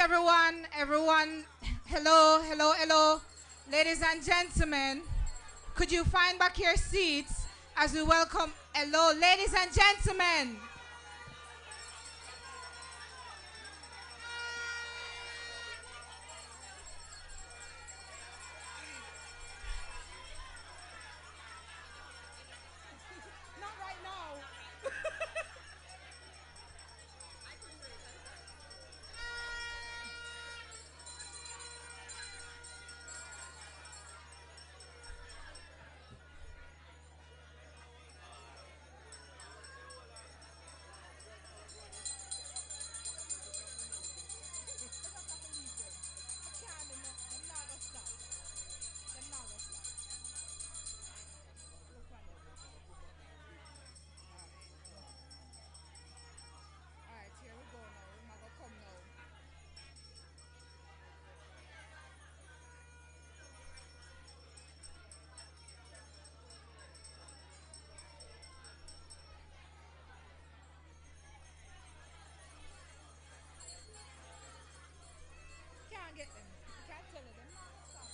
everyone, everyone. Hello, hello, hello. Ladies and gentlemen, could you find back your seats as we welcome, hello, ladies and gentlemen. Not right now. All right, here we go now. We're gonna come now. Can't get them. You can't tell them. They're not gonna stop.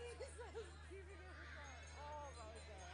Jesus. Oh my God.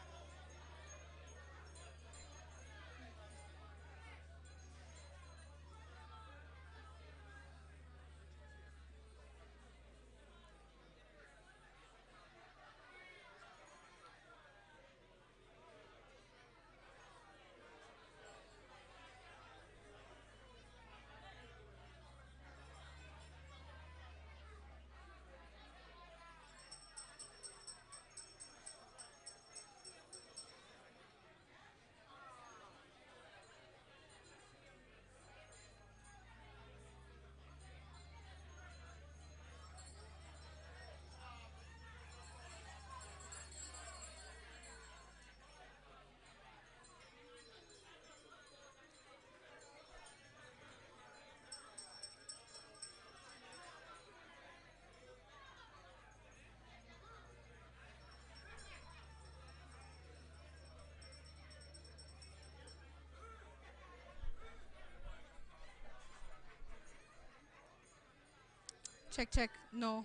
Check, check. No.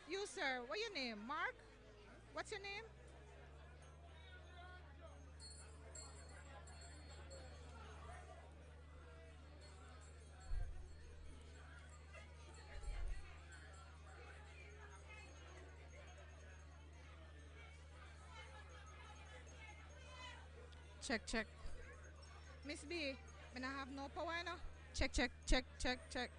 You, sir, what's your name? Mark? What's your name? Check, check. Miss B, when I have no power now. Check, check, check, check, check.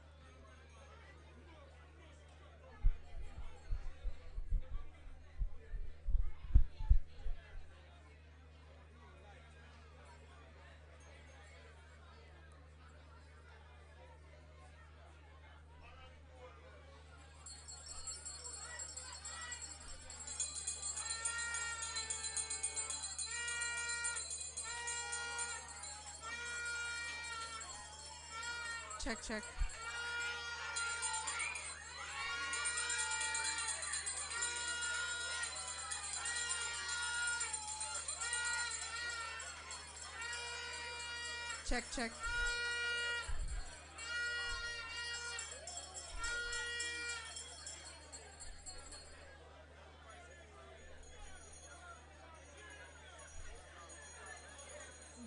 Check, check. Check, check.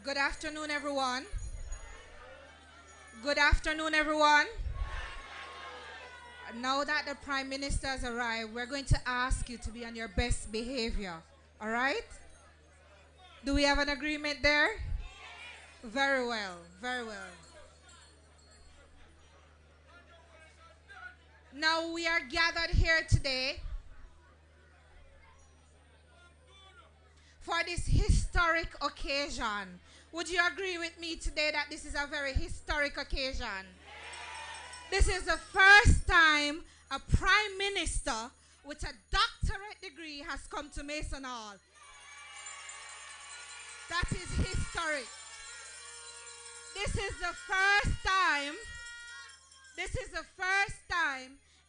Good afternoon, everyone. Good afternoon, everyone. Now that the Prime Minister has arrived, we're going to ask you to be on your best behavior. All right? Do we have an agreement there? Very well, very well. Now we are gathered here today for this historic occasion. Would you agree with me today that this is a very historic occasion? This is the first time a Prime Minister with a doctorate degree has come to Mason Hall. That is historic. This is the first time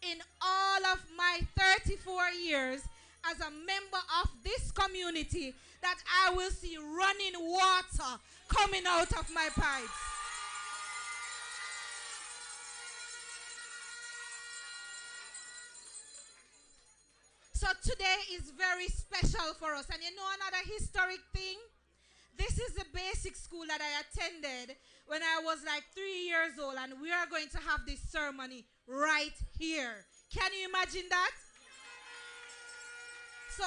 in all of my 34 years as a member of this community that I will see running water coming out of my pipes. So today is very special for us. And you know another historic thing? This is the basic school that I attended when I was like 3 years old, and we are going to have this ceremony right here. Can you imagine that? So,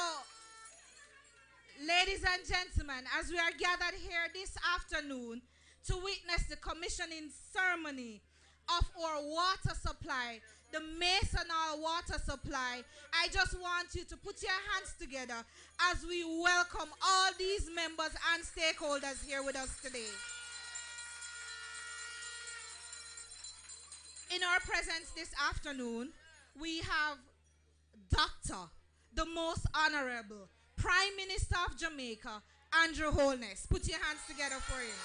ladies and gentlemen, as we are gathered here this afternoon to witness the commissioning ceremony of our water supply, the Mason Hall water supply, I just want you to put your hands together as we welcome all these members and stakeholders here with us today. In our presence this afternoon, we have Dr. the Most Honourable Prime Minister of Jamaica, Andrew Holness. Put your hands together for him.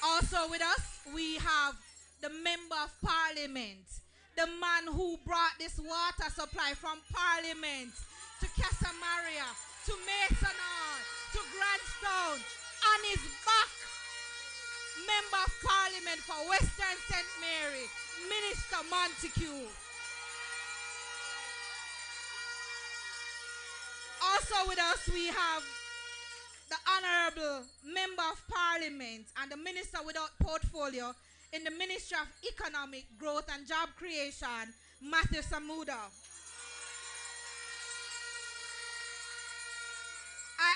Also with us, we have the Member of Parliament, the man who brought this water supply from Parliament to Casa Maria, to Mason Hall, to Grandstone, on his back. Member of Parliament for Western St. Mary, Minister Montague. Also with us, we have the Honourable Member of Parliament and the Minister without portfolio in the Ministry of Economic Growth and Job Creation, Matthew Samuda. I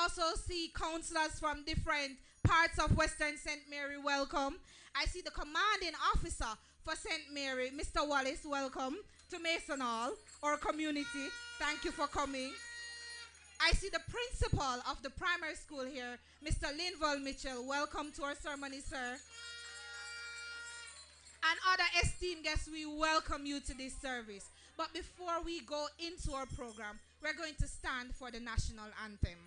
also see councillors from different parts of Western St. Mary. Welcome. I see the commanding officer for St. Mary, Mr. Wallace. Welcome to Mason Hall, our community. Thank you for coming. I see the principal of the primary school here, Mr. Linval Mitchell. Welcome to our ceremony, sir. And other esteemed guests, we welcome you to this service. But before we go into our program, we're going to stand for the national anthem.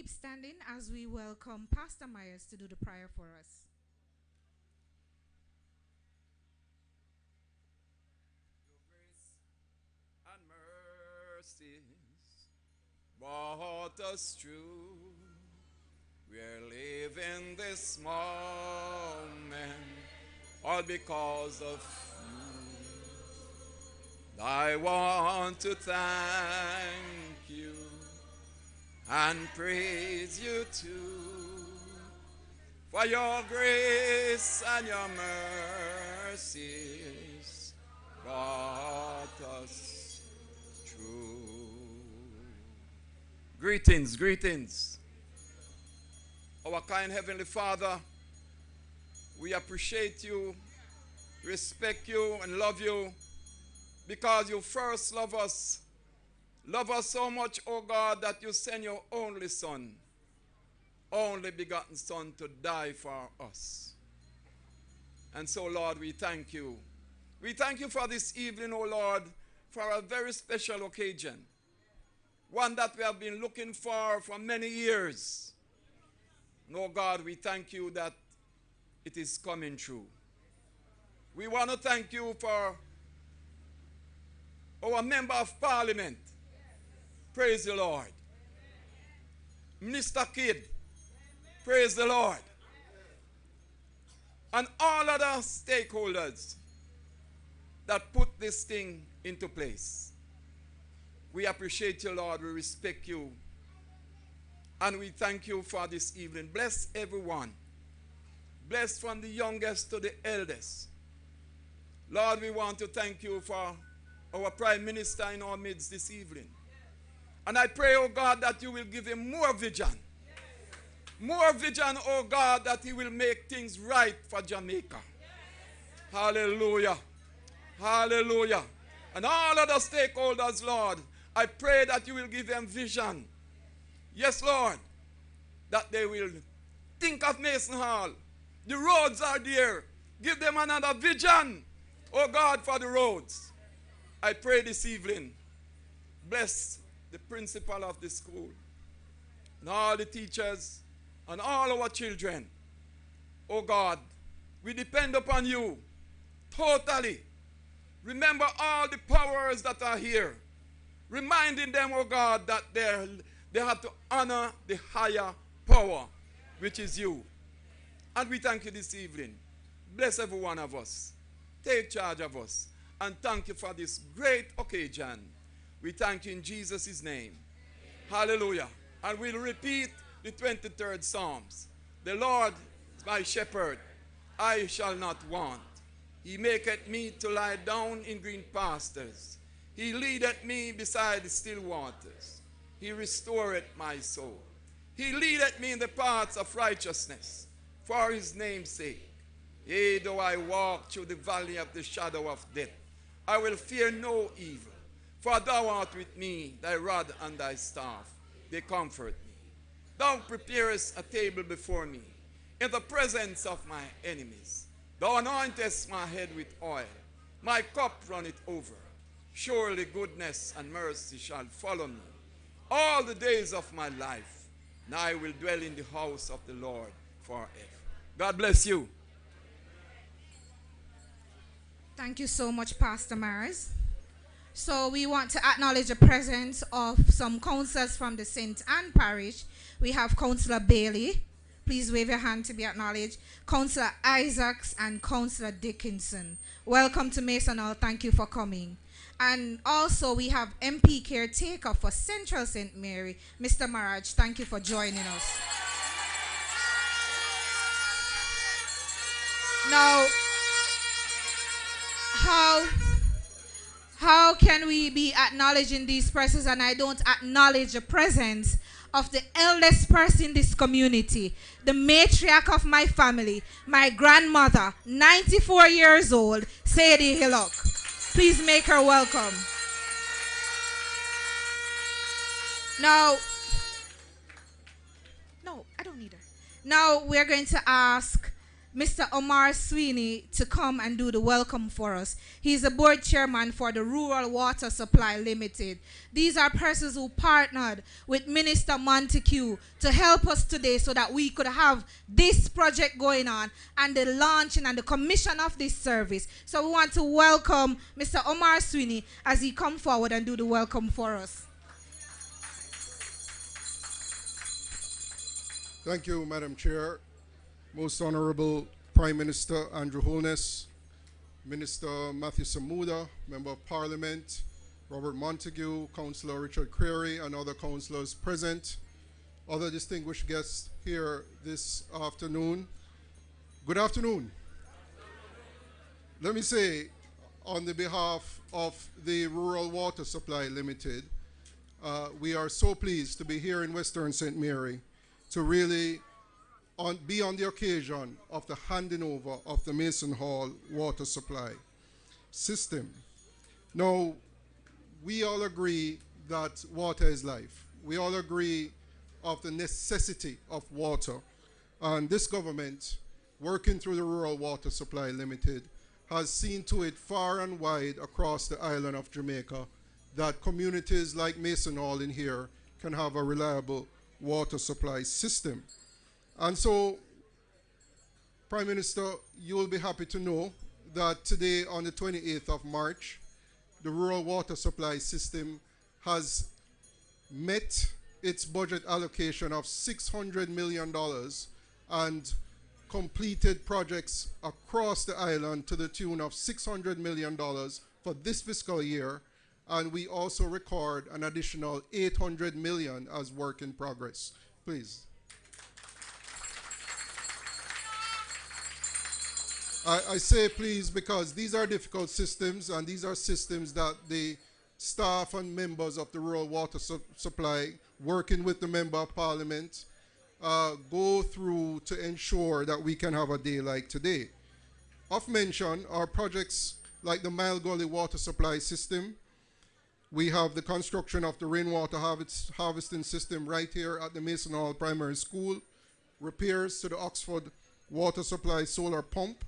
keep standing as we welcome Pastor Myers to do the prayer for us. Your grace and mercies brought us through. We're living this moment all because of you. I want to thank you and praise you too for your grace and your mercies brought us through. Greetings, greetings. Our kind Heavenly Father, we appreciate you, respect you, and love you because you first love us. Love us so much, oh God, that you send your only Son, only begotten Son, to die for us. And so, Lord, we thank you. We thank you for this evening, oh Lord, for a very special occasion. One that we have been looking for many years. No, God, we thank you that it is coming true. We want to thank you for our Member of Parliament. Praise the Lord. Minister Kidd. Praise the Lord. And all other stakeholders that put this thing into place. We appreciate you, Lord. We respect you. And we thank you for this evening. Bless everyone. Bless from the youngest to the eldest. Lord, we want to thank you for our Prime Minister in our midst this evening. And I pray, oh God, that you will give him more vision. More vision, oh God, that he will make things right for Jamaica. Hallelujah. Hallelujah. And all other stakeholders, Lord, I pray that you will give them vision. Yes, Lord, that they will think of Mason Hall. The roads are there. Give them another vision, oh God, for the roads. I pray this evening, bless the principal of the school and all the teachers and all our children. Oh God, we depend upon you totally. Remember all the powers that are here, reminding them, oh God, that they have to honor the higher power, which is you. And we thank you this evening. Bless every one of us. Take charge of us. And thank you for this great occasion. We thank you in Jesus' name. Hallelujah. And we'll repeat the 23rd Psalms. The Lord is my shepherd. I shall not want. He maketh me to lie down in green pastures. He leadeth me beside the still waters. He restoreth my soul. He leadeth me in the paths of righteousness for his name's sake. Yea, though I walk through the valley of the shadow of death, I will fear no evil. For thou art with me, thy rod and thy staff, they comfort me. Thou preparest a table before me in the presence of my enemies. Thou anointest my head with oil. My cup runneth over. Surely goodness and mercy shall follow me all the days of my life, and I will dwell in the house of the Lord forever. God bless you. Thank you so much, Pastor Myers. So we want to acknowledge the presence of some councillors from the St. Anne Parish. We have Councillor Bailey. Please wave your hand to be acknowledged. Councillor Isaacs and Councillor Dickinson. Welcome to Mason Hall. Thank you for coming. And also we have MP caretaker for Central St. Mary, Mr. Maraj. Thank you for joining us. Now, how can we be acknowledging these persons and I don't acknowledge the presence of the eldest person in this community, the matriarch of my family, my grandmother, 94 years old, Sadie Hillock. Please make her welcome. Now, no, I don't need her. Now we're going to ask Mr. Omar Sweeney to come and do the welcome for us. He's the board chairman for the Rural Water Supply Limited. These are persons who partnered with Minister Montague to help us today so that we could have this project going on and the launching and the commission of this service. So we want to welcome Mr. Omar Sweeney as he come forward and do the welcome for us. Thank you, Madam Chair. Most Honourable Prime Minister Andrew Holness, Minister Matthew Samuda, Member of Parliament, Robert Montague, Councillor Richard Creary, and other councillors present, other distinguished guests here this afternoon. Good afternoon. Let me say, on the behalf of the Rural Water Supply Limited, we are so pleased to be here in Western St. Mary to really be on the occasion of the handing over of the Mason Hall water supply system. Now, we all agree that water is life. We all agree of the necessity of water. And this government, working through the Rural Water Supply Limited, has seen to it far and wide across the island of Jamaica that communities like Mason Hall in here can have a reliable water supply system. And so, Prime Minister, you will be happy to know that today, on the 28th of March, the rural water supply system has met its budget allocation of $600 million and completed projects across the island to the tune of $600 million for this fiscal year. And we also record an additional $800 million as work in progress. Please. I say please because these are difficult systems, and these are systems that the staff and members of the Rural Water Supply, working with the Member of Parliament, go through to ensure that we can have a day like today. Of mention are projects like the Mile Gully Water Supply System. We have the construction of the rainwater harvesting system right here at the Mason Hall Primary School, repairs to the Oxford Water Supply solar pump,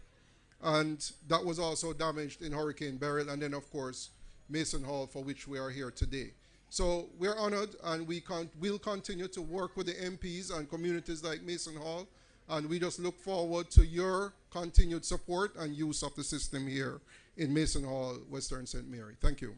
and that was also damaged in Hurricane Beryl, and then of course Mason Hall, for which we are here today. So we're honored, and we'll continue to work with the MPs and communities like Mason Hall, and we just look forward to your continued support and use of the system here in Mason Hall, Western St. Mary. Thank you.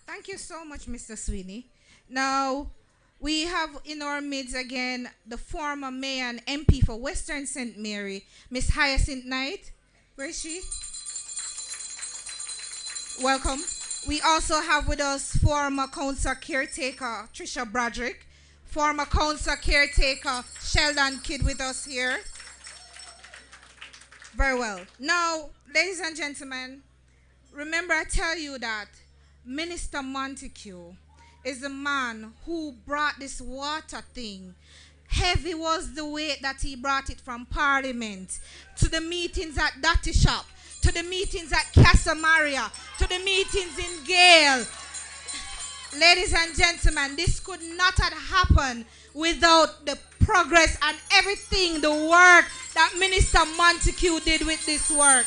Thank you so much, Mr. Sweeney. Now, we have in our midst again the former mayor and MP for Western St. Mary, Miss Hyacinth Knight. Where is she? Welcome. We also have with us former council caretaker Trisha Broderick, former council caretaker Sheldon Kidd with us here. Very well. Now, ladies and gentlemen, remember I tell you that Minister Montague is the man who brought this water thing. Heavy was the weight that he brought it from Parliament to the meetings at Dotty Shop, to the meetings at Casa Maria, to the meetings in Gale. Ladies and gentlemen, this could not have happened without the progress and everything, the work that Minister Montague did with this work.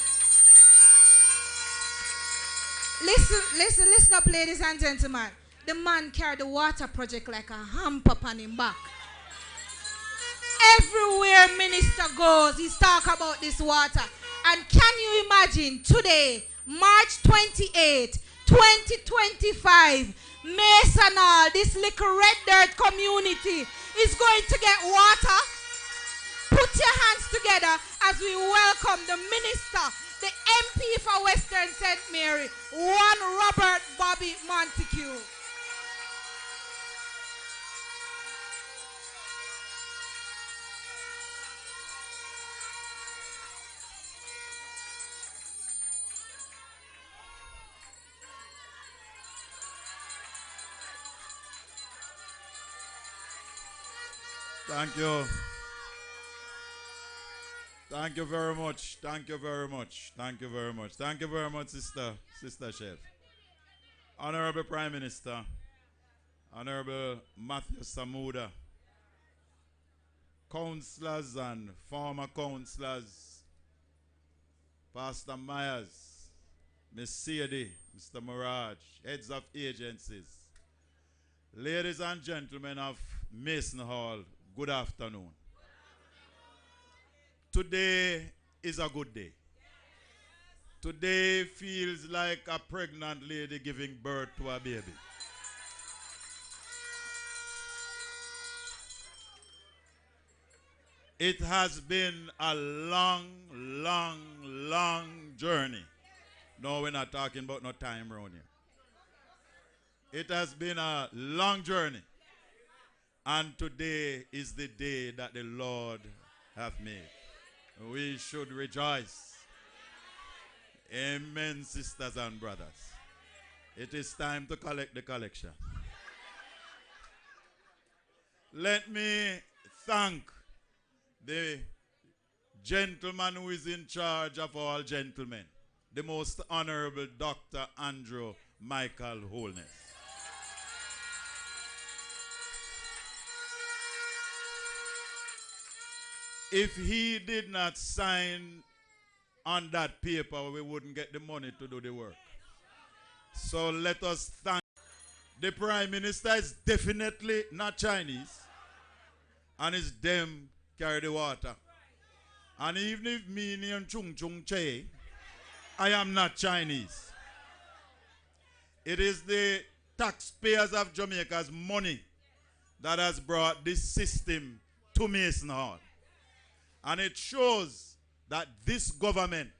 Listen up, ladies and gentlemen. The man carried the water project like a hamper on him back. Everywhere minister goes, he's talk about this water. And can you imagine today, March 28, 2025, Mason Hall, this little red dirt community, is going to get water? Put your hands together as we welcome the minister, the MP for Western St. Mary, one Robert Bobby Montague. Thank you. Thank you very much. Thank you very much. Thank you very much. Thank you very much, Sister Chef. Honourable Prime Minister, Honourable Matthew Samuda, councillors and former councillors, Pastor Myers, Miss Sadie, Mr. Mirage, heads of agencies, ladies and gentlemen of Mason Hall, good afternoon. Today is a good day. Today feels like a pregnant lady giving birth to a baby. It has been a long, long, long journey. No, we're not talking about no time around here. It has been a long journey. And today is the day that the Lord hath made. We should rejoice. Amen, sisters and brothers. It is time to collect the collection. Let me thank the gentleman who is in charge of all gentlemen, the most honorable Dr. Andrew Michael Holness. If he did not sign on that paper, we wouldn't get the money to do the work. So let us thank. The Prime Minister is definitely not Chinese, and it's them carry the water. And even if me name Chung Chung Che, I am not Chinese. It is the taxpayers of Jamaica's money that has brought this system to Mason Hall. And it shows that this government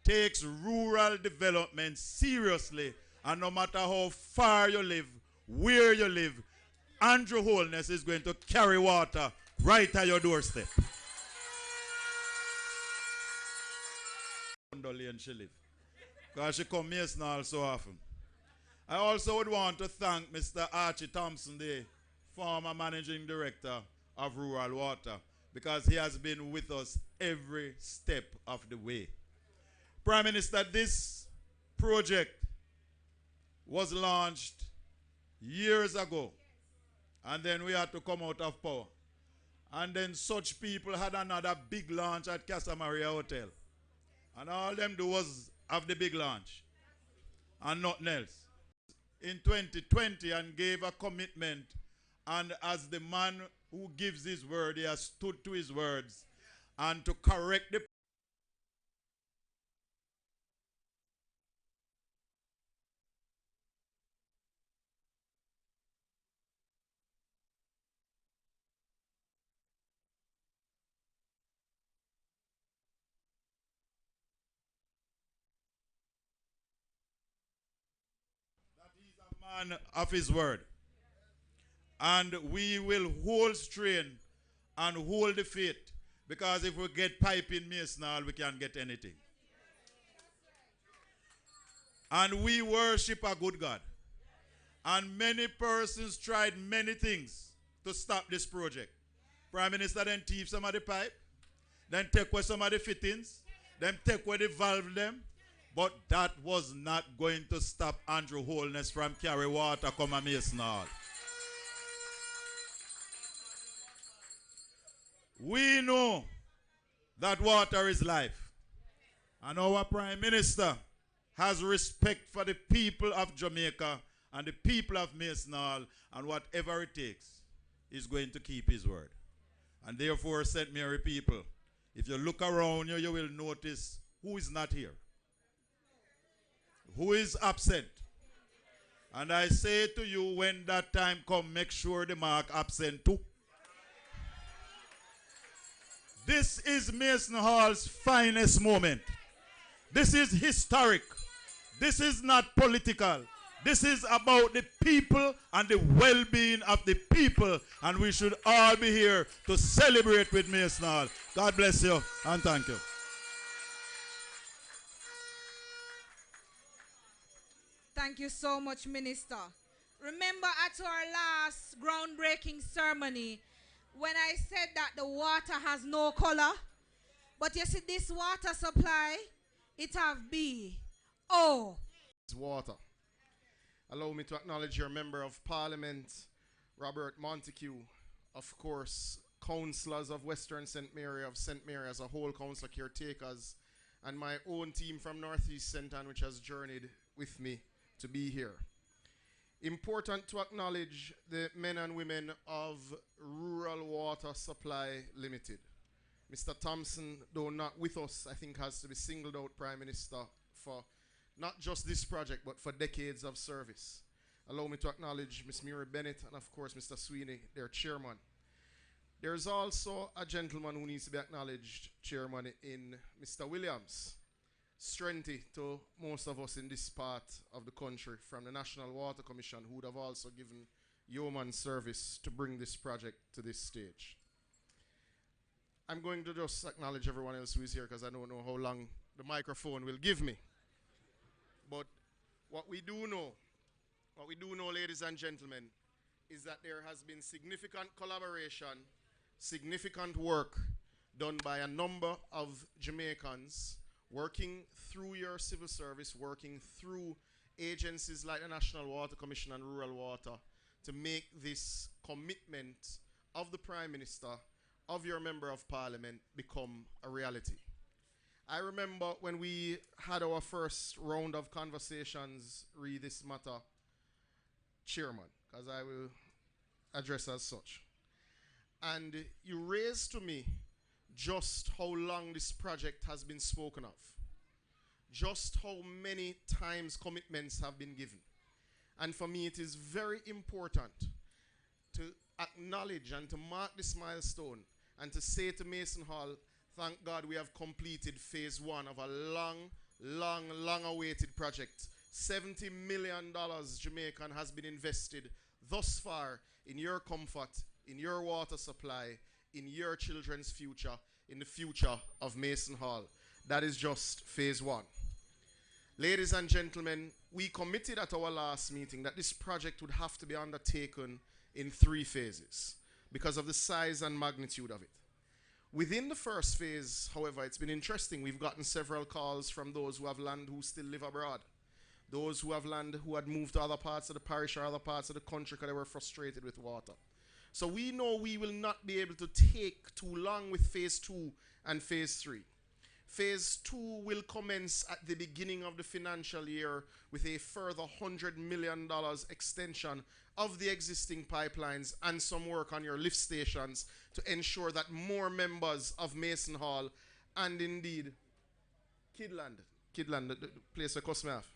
takes rural development seriously, and no matter how far you live, where you live, Andrew Holness is going to carry water right at your doorstep. She live, because she comes here now so often. I also would want to thank Mr. Archie Thompson, the former managing director of Rural Water, because he has been with us every step of the way. Prime Minister, this project was launched years ago, and then we had to come out of power. And then such people had another big launch at Casa Maria Hotel. And all them do was have the big launch and nothing else. In 2020, and gave a commitment, and as the man who gives his word, he has stood to his words, and to correct the man of his word. And we will hold strain and hold the faith, because if we get pipe in Mason Hall, we can't get anything. And we worship a good God. And many persons tried many things to stop this project. Prime Minister then thief some of the pipe, then take away some of the fittings, then take away the valve them. But that was not going to stop Andrew Holness from carry water come a Mason Hall. We know that water is life. And our Prime Minister has respect for the people of Jamaica and the people of Mason Hall, and whatever it takes, is going to keep his word. And therefore, St. Mary people, if you look around you, you will notice who is not here, who is absent. And I say to you, when that time comes, make sure the mark absent too. This is Mason Hall's finest moment. This is historic. This is not political. This is about the people and the well-being of the people. And we should all be here to celebrate with Mason Hall. God bless you and thank you. Thank you so much, Minister. Remember at our last groundbreaking ceremony, when I said that the water has no color, but you see this water supply, it have B-O. Water. Allow me to acknowledge your Member of Parliament, Robert Montague, of course, councillors of Western St. Mary, of St. Mary as a whole, councillor caretakers, and my own team from Northeast St. Anne, which has journeyed with me to be here. Important to acknowledge the men and women of Rural Water Supply Limited. Mr. Thompson, though not with us, I think has to be singled out Prime Minister for not just this project, but for decades of service. Allow me to acknowledge Ms. Mary Bennett and, of course, Mr. Sweeney, their chairman. There's also a gentleman who needs to be acknowledged, chairman, in Mr. Williams. Strengthy to most of us in this part of the country, from the National Water Commission, who would have also given yeoman service to bring this project to this stage. I'm going to just acknowledge everyone else who is here because I don't know how long the microphone will give me. But what we do know, ladies and gentlemen, is that there has been significant collaboration, significant work done by a number of Jamaicans working through your civil service, working through agencies like the National Water Commission and Rural Water to make this commitment of the Prime Minister, of your Member of Parliament, become a reality. I remember when we had our first round of conversations re this matter, Chairman, because I will address as such. And you raised to me just how long this project has been spoken of, just how many times commitments have been given. And for me, it is very important to acknowledge and to mark this milestone and to say to Mason Hall, thank God we have completed phase one of a long awaited project. $70 million Jamaican has been invested thus far in your comfort, in your water supply, in your children's future, in the future of Mason Hall. That is just phase one. Ladies and gentlemen, we committed at our last meeting that this project would have to be undertaken in 3 phases because of the size and magnitude of it. Within the first phase, however, it's been interesting. We've gotten several calls from those who have land who still live abroad, those who have land who had moved to other parts of the parish or other parts of the country because they were frustrated with water. So we know we will not be able to take too long with phase 2 and phase 3. Phase 2 will commence at the beginning of the financial year with a further $100 million extension of the existing pipelines and some work on your lift stations to ensure that more members of Mason Hall and indeed Kidland, the place that cost me off.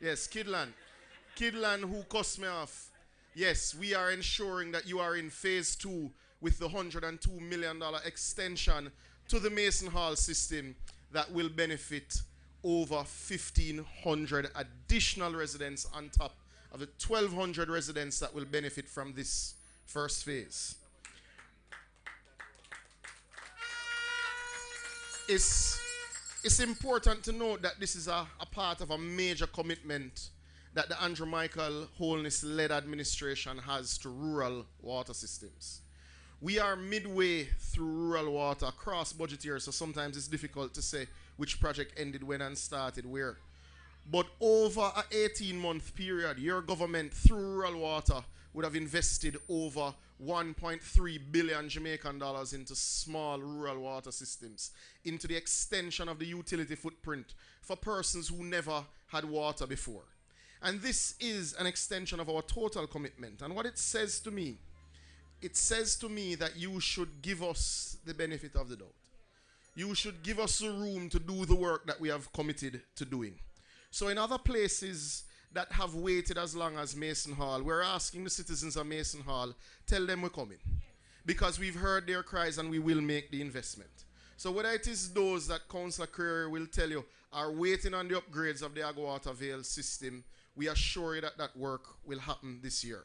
Yes, Kidland who cost me off. Yes, we are ensuring that you are in phase 2 with the $102 million extension to the Mason Hall system that will benefit over 1,500 additional residents on top of the 1,200 residents that will benefit from this first phase. It's important to note that this is a part of a major commitment that the Andrew Michael Holness-led administration has to rural water systems. We are midway through rural water across budget years, so sometimes it's difficult to say which project ended when and started where. But over an 18-month period, your government, through rural water, would have invested over 1.3 billion Jamaican dollars into small rural water systems, into the extension of the utility footprint for persons who never had water before. And this is an extension of our total commitment. And what it says to me that you should give us the benefit of the doubt. You should give us the room to do the work that we have committed to doing. So in other places that have waited as long as Mason Hall, we're asking the citizens of Mason Hall, tell them we're coming. Because we've heard their cries and we will make the investment. So whether it is those that Councillor Creary will tell you are waiting on the upgrades of the Agwater Vale system, we assure you that that work will happen this year.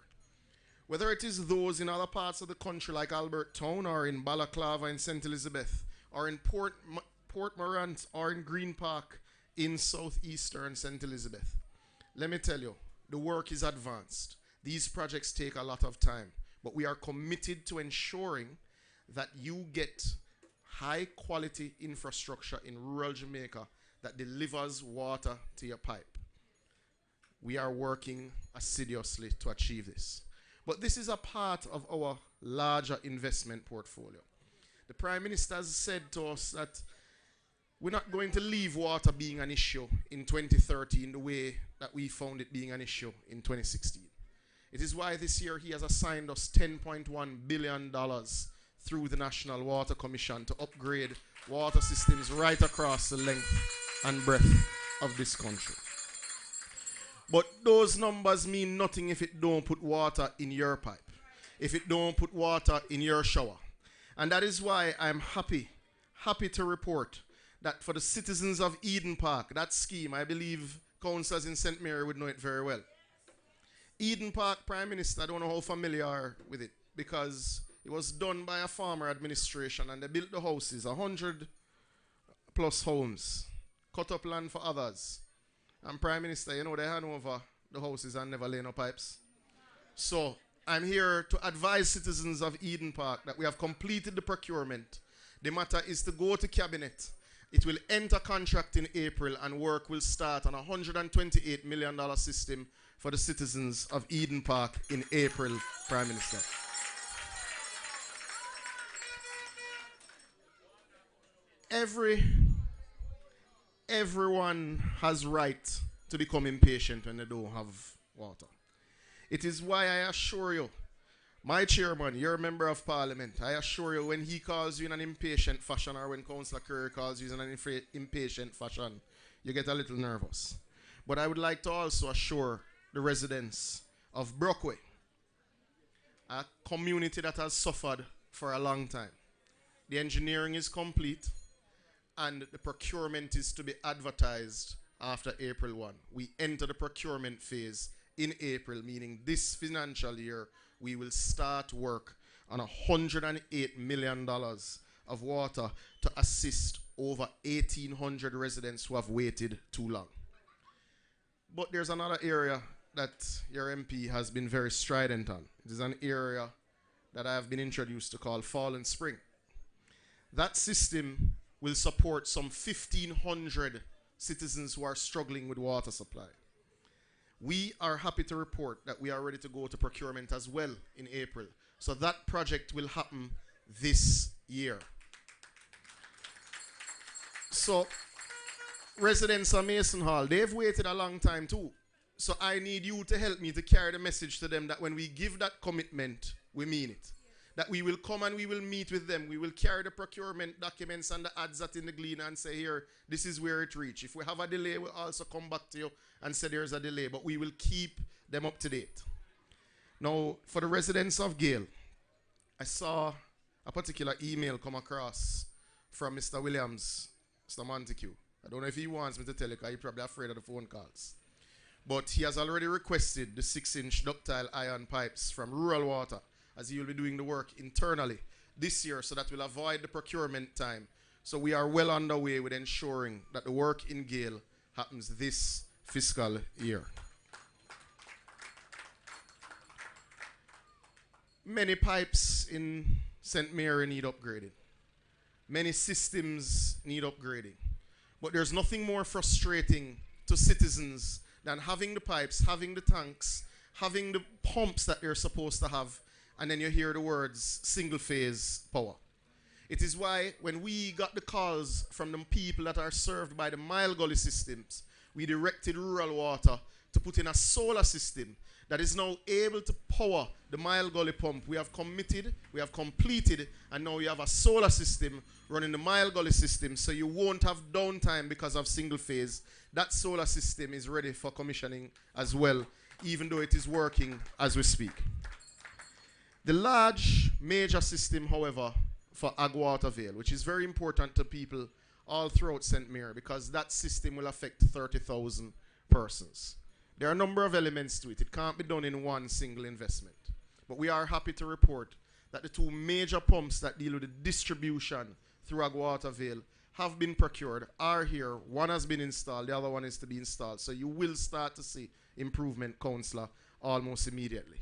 Whether it is those in other parts of the country like Albert Town or in Balaclava in St. Elizabeth or in Port Morant or in Green Park in southeastern St. Elizabeth, let me tell you, the work is advanced. These projects take a lot of time, but we are committed to ensuring that you get high quality infrastructure in rural Jamaica that delivers water to your pipe. We are working assiduously to achieve this. But this is a part of our larger investment portfolio. The Prime Minister has said to us that we're not going to leave water being an issue in 2030 in the way that we found it being an issue in 2016. It is why this year he has assigned us $10.1 billion through the National Water Commission to upgrade water systems right across the length and breadth of this country. But those numbers mean nothing if it don't put water in your pipe, if it don't put water in your shower. And that is why I'm happy to report that for the citizens of Eden Park, that scheme, I believe councillors in St. Mary would know it very well. Eden Park, Prime Minister, I don't know how familiar you are with it, because it was done by a former administration and they built the houses, 100 plus homes, cut up land for others. And Prime Minister, you know, they hand over the houses and never lay no pipes. So I'm here to advise citizens of Eden Park that we have completed the procurement. The matter is to go to Cabinet. It will enter contract in April and work will start on a $128 million system for the citizens of Eden Park in April, Prime Minister. Everyone has right to become impatient when they don't have water. It is why I assure you, my chairman, you're a member of parliament, I assure you when he calls you in an impatient fashion or when Councillor Curry calls you in an impatient fashion, you get a little nervous. But I would like to also assure the residents of Brockway, a community that has suffered for a long time. The engineering is complete and the procurement is to be advertised after April 1. We enter the procurement phase in April, meaning this financial year, we will start work on $108 million of water to assist over 1,800 residents who have waited too long. But there's another area that your MP has been very strident on. It is an area that I have been introduced to called Fall and Spring. That system will support some 1,500 citizens who are struggling with water supply. We are happy to report that we are ready to go to procurement as well in April. So that project will happen this year. So residents of Mason Hall, they've waited a long time too. So I need you to help me to carry the message to them that when we give that commitment, we mean it. That we will come and we will meet with them. We will carry the procurement documents and the ads that in the gleaner and say, here, this is where it reached. If we have a delay, we'll also come back to you and say there's a delay. But we will keep them up to date. Now, for the residents of Gale, I saw a particular email come across from Mr. Williams, Mr. Montague. I don't know if he wants me to tell you because he's probably afraid of the phone calls. But he has already requested the 6-inch ductile iron pipes from Rural Water, as he will be doing the work internally this year, so that will avoid the procurement time. So we are well underway with ensuring that the work in Gale happens this fiscal year. Many pipes in St. Mary need upgrading. Many systems need upgrading. But there's nothing more frustrating to citizens than having the pipes, having the tanks, having the pumps that they're supposed to have, and then you hear the words single phase power. It is why when we got the calls from the people that are served by the Mile Gully systems, we directed Rural Water to put in a solar system that is now able to power the Mile Gully pump. We have committed, we have completed, and now we have a solar system running the Mile Gully system, so you won't have downtime because of single phase. That solar system is ready for commissioning as well, even though it is working as we speak. The large major system, however, for Agwater Vale, which is very important to people all throughout St. Mary, because that system will affect 30,000 persons. There are a number of elements to it. It can't be done in one single investment. But we are happy to report that the two major pumps that deal with the distribution through Agwater Vale have been procured, are here. One has been installed, the other one is to be installed. So you will start to see improvement, Councillor, almost immediately.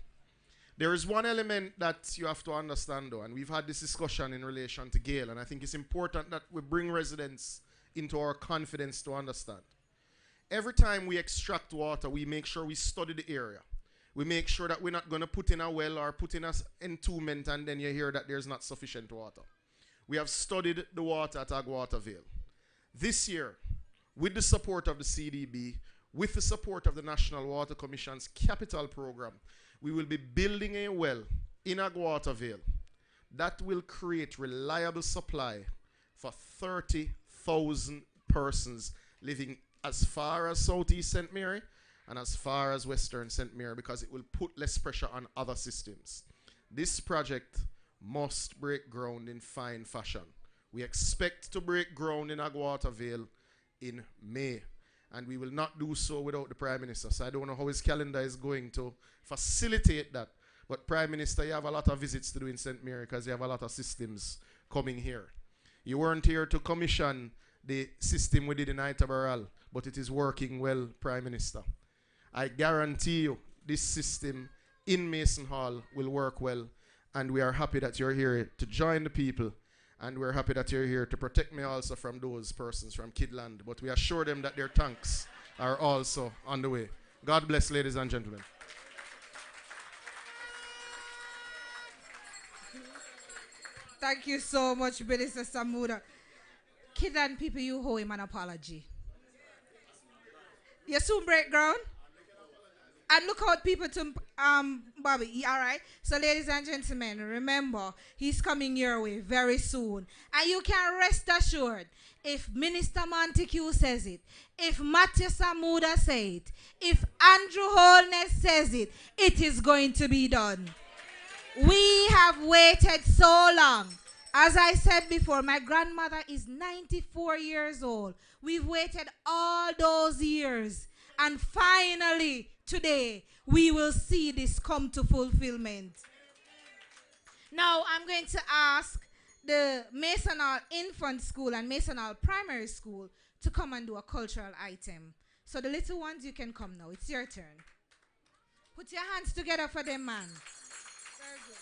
There is one element that you have to understand, though, and we've had this discussion in relation to Gale, and I think it's important that we bring residents into our confidence to understand. Every time we extract water, we make sure we study the area. We make sure that we're not going to put in a well or put in an entombment and then you hear that there's not sufficient water. We have studied the water at Agwater Vale. This year, with the support of the CDB, with the support of the National Water Commission's capital program, we will be building a well in Agwater Vale that will create reliable supply for 30,000 persons living as far as Southeast St. Mary and as far as Western St. Mary, because it will put less pressure on other systems. This project must break ground in fine fashion. We expect to break ground in Agwater Vale in May, and we will not do so without the Prime Minister. So I don't know how his calendar is going to facilitate that. But Prime Minister, you have a lot of visits to do in St. Mary because you have a lot of systems coming here. You weren't here to commission the system we did in Itabaral, but it is working well, Prime Minister. I guarantee you this system in Mason Hall will work well, and we are happy that you're here to join the people, and we're happy that you're here to protect me also from those persons from Kidland, but we assure them that their tanks are also on the way. God bless, ladies and gentlemen. Thank you so much, Minister Samuda. Kidland people, you owe him an apology. You soon break ground? And look out, people, to Bobby. All right. So, ladies and gentlemen, remember he's coming your way very soon, and you can rest assured. If Minister Montague says it, if Matthew Samuda says it, if Andrew Holness says it, it is going to be done. We have waited so long. As I said before, my grandmother is 94 years old. We've waited all those years, and finally, today, we will see this come to fulfillment. Now, I'm going to ask the Mason Hall Infant School and Mason Hall Primary School to come and do a cultural item. So the little ones, you can come now. It's your turn. Put your hands together for them, man. Very good.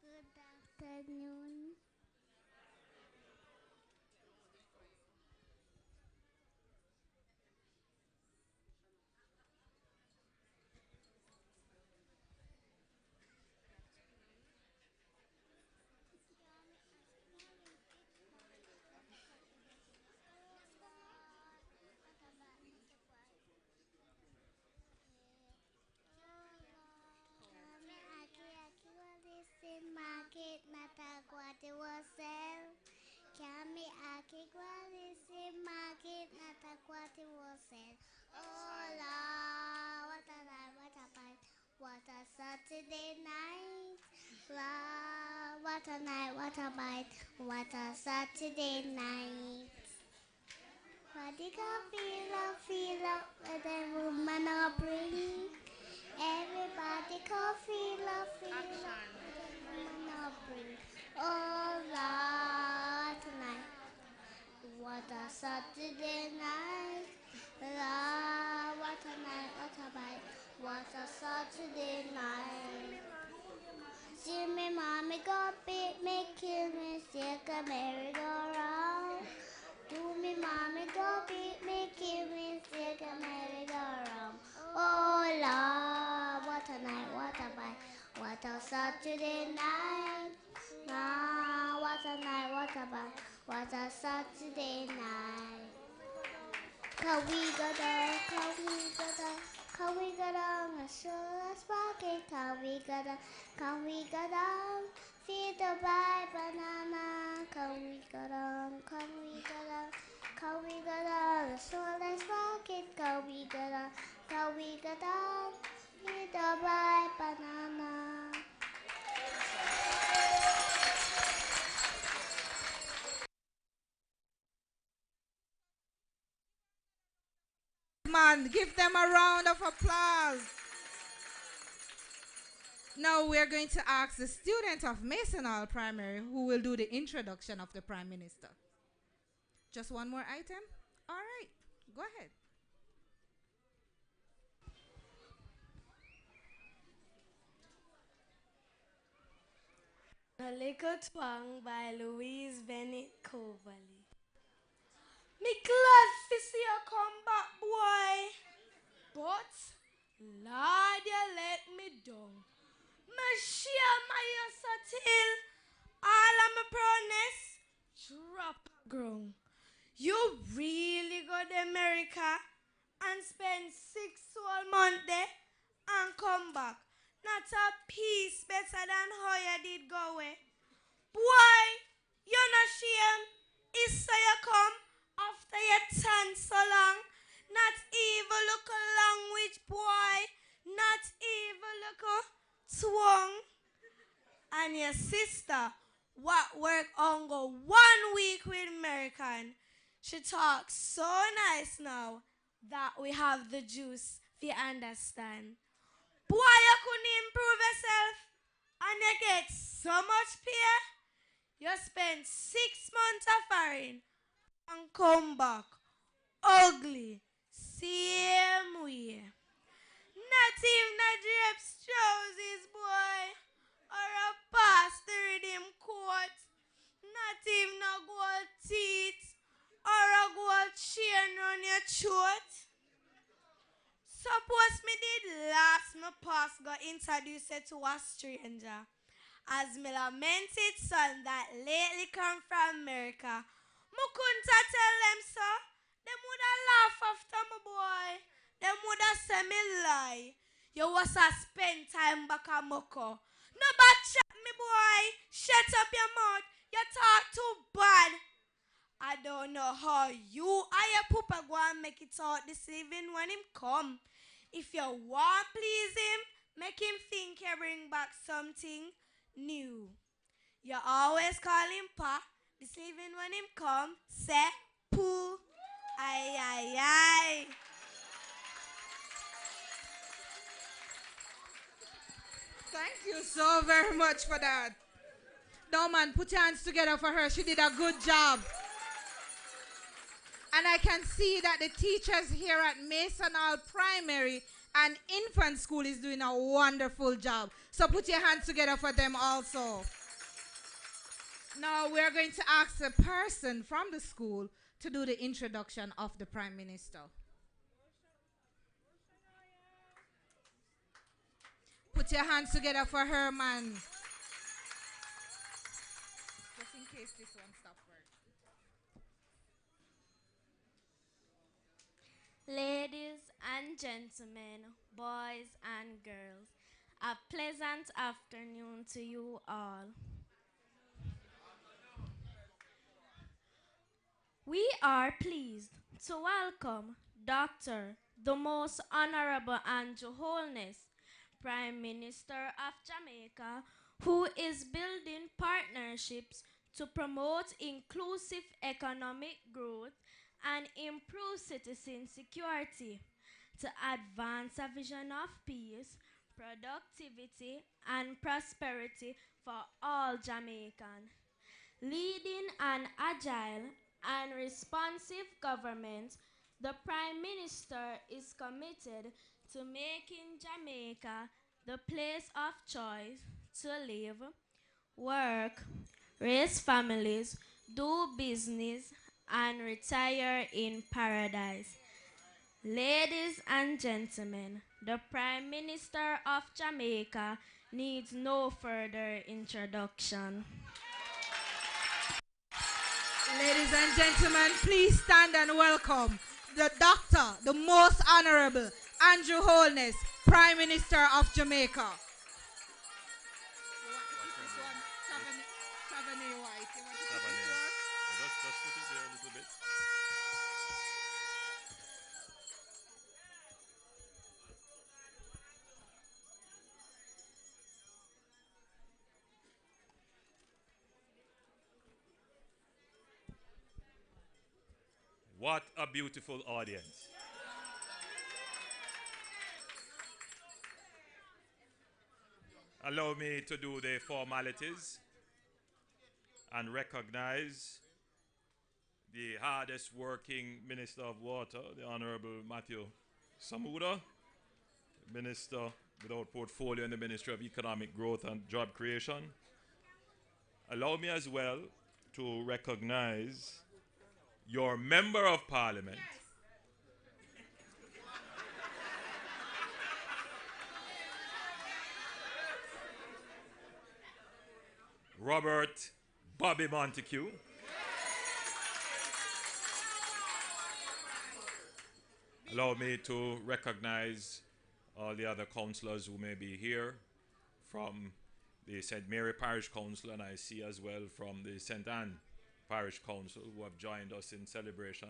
Good afternoon. Market natakwate wasel. Kami aki kwalisi market natakwate wasel. Hola, what a night, what a fight, what a Saturday night. La, what a night, what a bite, what a Saturday night. Body can feel up, with the woman a bring. Everybody can feel up, oh Lord, tonight, what a Saturday night. Lord, what a night, what a bite, what a Saturday night. See me mommy go beat me, kill me, sick a merry-go-round. Do me mommy go beat me, kill me, sick a merry-go-round. Oh Lord, what a night, what a bite, what a Saturday night. Ah, what a night, what was a Saturday night. Can we go down a solar sparking? Can we go down? Feed the by banana. Can we go down? Can we go down? Can we go down a solar sparking? Can we go down? Can we go down? Feed the by banana. Man, give them a round of applause. Now we're going to ask the student of Mason Hall Primary who will do the introduction of the Prime Minister. Just one more item? All right, go ahead. A Little Twang by Louise Bennett Coverley. Me glad to see you come back, boy. But, Lord, you let me down. Me share my yourself till all of my proudness drop ground. You really go to America and spend 6 whole months there and come back. Not a piece better than how you did go away. Boy, you're not shame. It's so you come after you turn so long. Not even look a language, boy. Not even look a twang. And your sister, what work on go 1 week with American. She talks so nice now that we have the juice if you understand. Boy, you couldn't improve yourself and you get so much pay. You spend 6 months of foreign and come back ugly, same way. Not even a drapes trousers, boy, or a past the rhythm coat. Not even a gold teeth or a gold chain on your throat. Suppose me did last my past got introduced to a stranger. As me lamented son that lately come from America. Me couldn't tell them so. Them woulda laugh after me boy. Them woulda say me lie. You was a spend time back a mucko. No bad chat me boy. Shut up your mouth. You talk too bad. I don't know how you and your papa go and make it out this evening when him come. If you want please him, make him think you bring back something new. You always call him pa. This evening when him come, say poo. Ay ay ay. Thank you so very much for that. No man, put your hands together for her. She did a good job. And I can see that the teachers here at Mason Hall Primary and Infant School is doing a wonderful job. So put your hands together for them also. Now we're going to ask a person from the school to do the introduction of the Prime Minister. Put your hands together for her, man. Just in case this one stops working. Ladies and gentlemen, boys and girls, a pleasant afternoon to you all. We are pleased to welcome Dr. the Most Honourable Andrew Holness, Prime Minister of Jamaica, who is building partnerships to promote inclusive economic growth and improve citizen security, to advance a vision of peace, productivity, and prosperity for all Jamaicans. Leading an agile and responsive government, the Prime Minister is committed to making Jamaica the place of choice to live, work, raise families, do business, and retire in paradise. Ladies and gentlemen, the Prime Minister of Jamaica needs no further introduction. Ladies and gentlemen, please stand and welcome the Doctor, the Most Honourable Andrew Holness, Prime Minister of Jamaica. Just put it there a little bit. What a beautiful audience. Allow me to do the formalities and recognize the hardest working Minister of Water, the Honourable Matthew Samuda, Minister without portfolio in the Ministry of Economic Growth and Job Creation. Allow me as well to recognize your Member of Parliament, Robert Bobby Montague. Allow me to recognize all the other councillors who may be here from the St. Mary Parish Council, and I see as well from the St. Anne Parish Council who have joined us in celebration.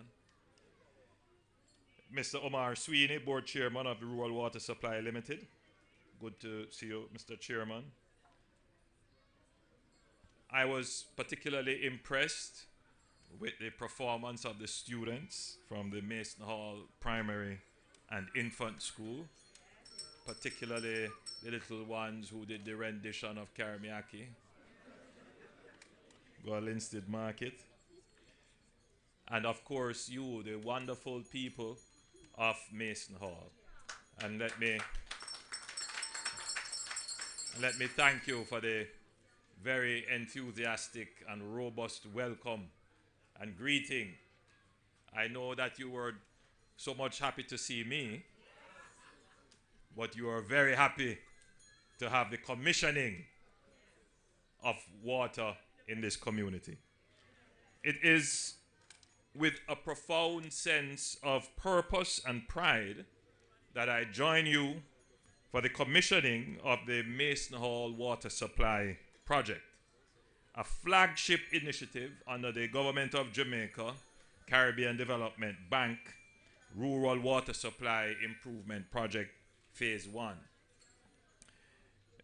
Mr. Omar Sweeney, Board Chairman of the Rural Water Supply Limited. Good to see you, Mr. Chairman. I was particularly impressed with the performance of the students from the Mason Hall Primary and Infant School, particularly the little ones who did the rendition of Karamiaki. Go Linstead Market. And of course you, the wonderful people of Mason Hall. And let me thank you for the very enthusiastic and robust welcome and greeting. I know that you were so much happy to see me, but you are very happy to have the commissioning of water in this community. It is with a profound sense of purpose and pride that I join you for the commissioning of the Mason Hall Water Supply Project, a flagship initiative under the Government of Jamaica, Caribbean Development Bank, Rural Water Supply Improvement Project Phase 1.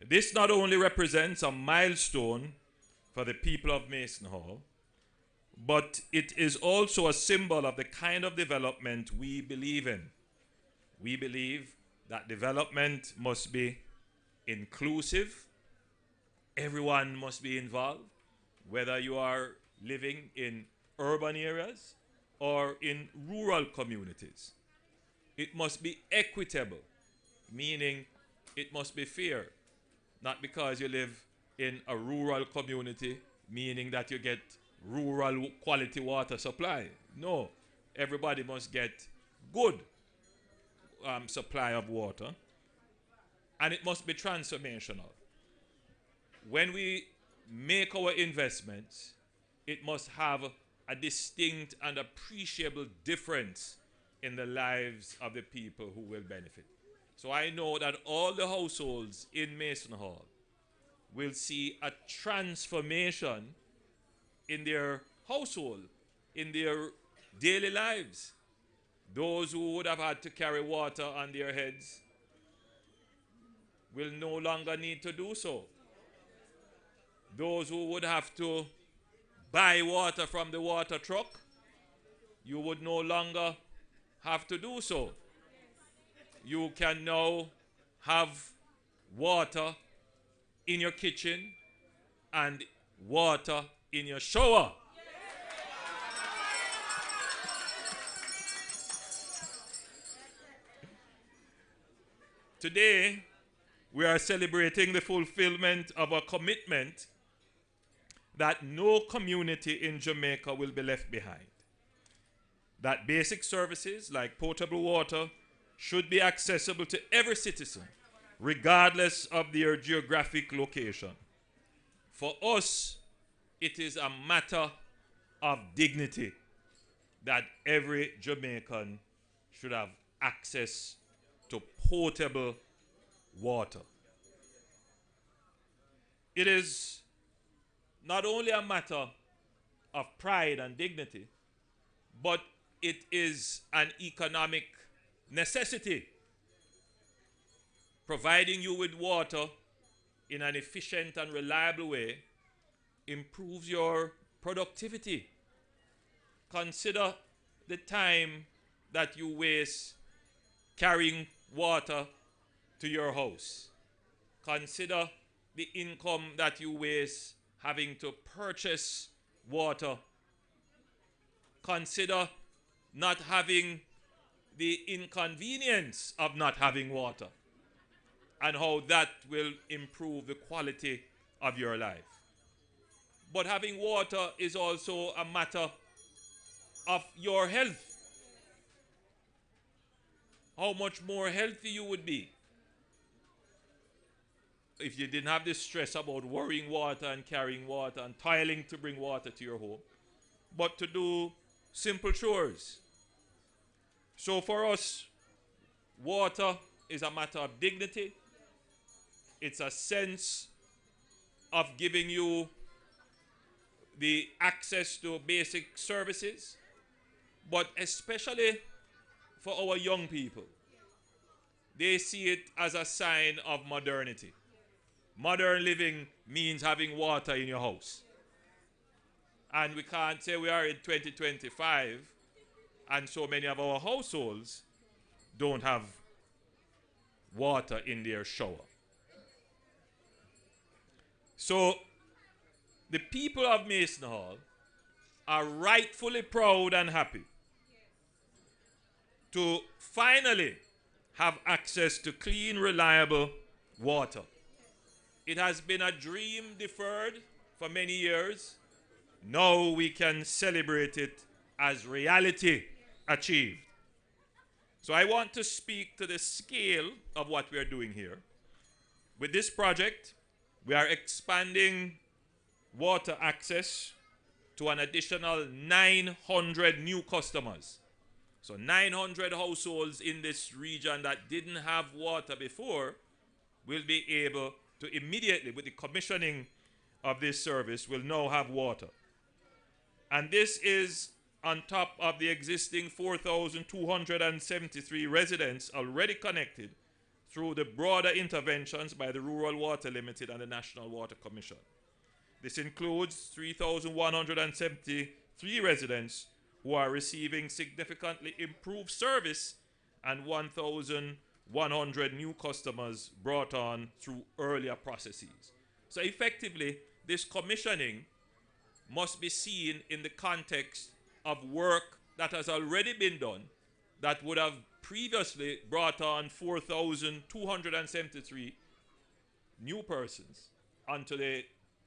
This not only represents a milestone for the people of Mason Hall, but it is also a symbol of the kind of development we believe in. We believe that development must be inclusive. Everyone must be involved, whether you are living in urban areas or in rural communities. It must be equitable, meaning it must be fair. Not because you live in a rural community, meaning that you get rural quality water supply. No, everybody must get good supply of water, and it must be transformational. When we make our investments, it must have a distinct and appreciable difference in the lives of the people who will benefit. So I know that all the households in Mason Hall will see a transformation in their household, in their daily lives. Those who would have had to carry water on their heads will no longer need to do so. Those who would have to buy water from the water truck, you would no longer have to do so. You can now have water in your kitchen and water in your shower. Today, we are celebrating the fulfillment of a commitment that no community in Jamaica will be left behind. That basic services like potable water should be accessible to every citizen, regardless of their geographic location. For us, it is a matter of dignity that every Jamaican should have access to potable water. It is not only a matter of pride and dignity, but it is an economic necessity. Providing you with water in an efficient and reliable way improves your productivity. Consider the time that you waste carrying water to your house. Consider the income that you waste having to purchase water. Consider not having the inconvenience of not having water and how that will improve the quality of your life. But having water is also a matter of your health. How much more healthy you would be if you didn't have this stress about worrying water and carrying water and toiling to bring water to your home, but to do simple chores. So for us, water is a matter of dignity. It's a sense of giving you the access to basic services, but especially for our young people, they see it as a sign of modernity. Modern living means having water in your house. And we can't say we are in 2025 and so many of our households don't have water in their shower. So the people of Mason Hall are rightfully proud and happy to finally have access to clean, reliable water. It has been a dream deferred for many years. Now we can celebrate it as reality achieved. So I want to speak to the scale of what we are doing here. With this project, we are expanding water access to an additional 900 new customers. So 900 households in this region that didn't have water before will be able to immediately, with the commissioning of this service, will now have water. And this is on top of the existing 4,273 residents already connected through the broader interventions by the Rural Water Limited and the National Water Commission. This includes 3,173 residents who are receiving significantly improved service and 1,100 new customers brought on through earlier processes. So effectively, this commissioning must be seen in the context of work that has already been done that would have previously brought on 4,273 new persons onto the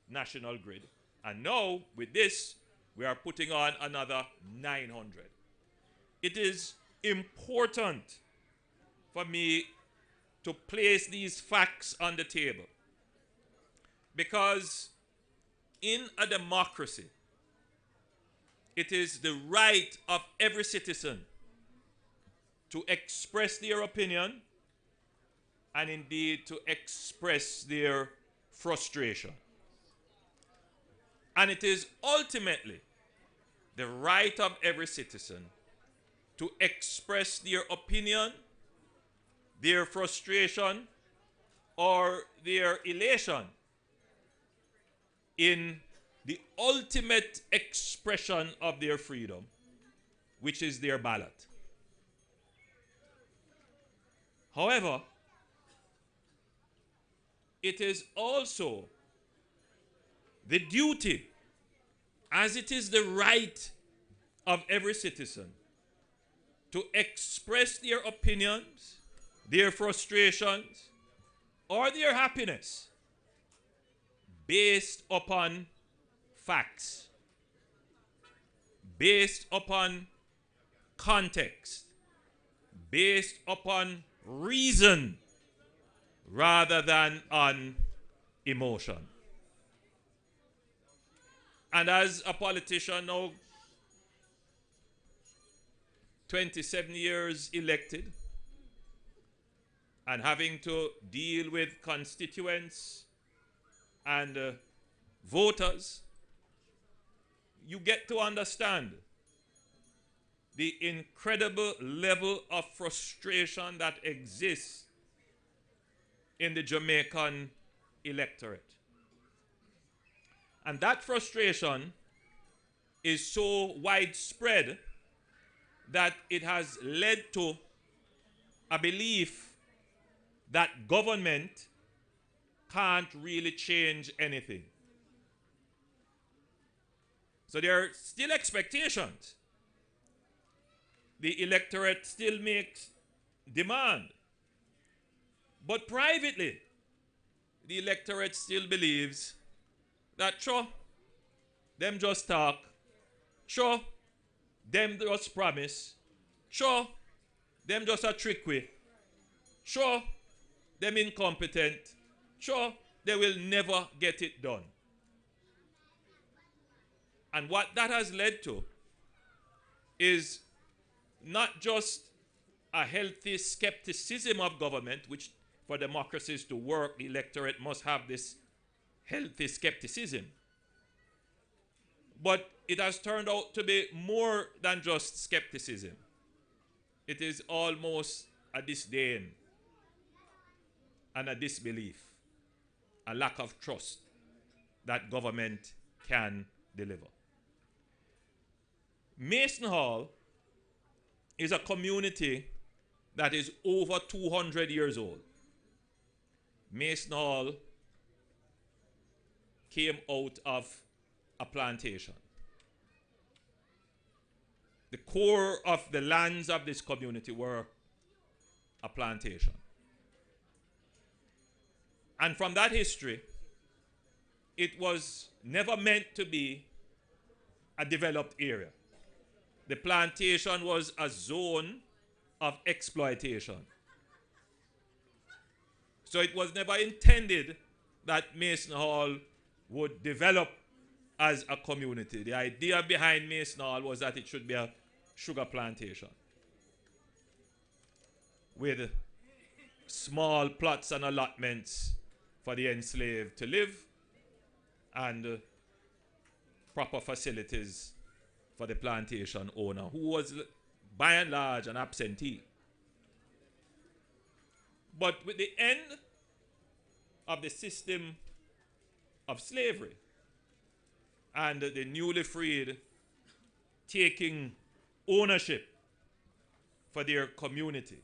national grid. And now, with this, we are putting on another 900. It is important for me to place these facts on the table because in a democracy, it is the right of every citizen to express their opinion and indeed to express their frustration. And it is ultimately the right of every citizen to express their opinion, their frustration, or their elation in the ultimate expression of their freedom, which is their ballot. However, it is also the duty, as it is the right of every citizen, to express their opinions, their frustrations, or their happiness based upon facts, based upon context, based upon reason, rather than on emotion. And as a politician now, 27 years elected, and having to deal with constituents and voters, you get to understand the incredible level of frustration that exists in the Jamaican electorate. And that frustration is so widespread that it has led to a belief that government can't really change anything. So there are still expectations. The electorate still makes demand. But privately, the electorate still believes that, sure, them just talk, sure, them just promise, sure, them just a trick way, sure, them incompetent, sure, they will never get it done. And what that has led to is not just a healthy skepticism of government, which for democracies to work, the electorate must have this healthy skepticism. But it has turned out to be more than just skepticism. It is almost a disdain and a disbelief, a lack of trust that government can deliver. Mason Hall is a community that is over 200 years old. Mason Hall came out of a plantation. The core of the lands of this community were a plantation. And from that history, it was never meant to be a developed area. The plantation was a zone of exploitation. So it was never intended that Mason Hall would develop as a community. The idea behind Mason Hall was that it should be a sugar plantation with small plots and allotments for the enslaved to live and proper facilities for the plantation owner, who was by and large an absentee. But with the end of the system of slavery and the newly freed taking ownership for their community,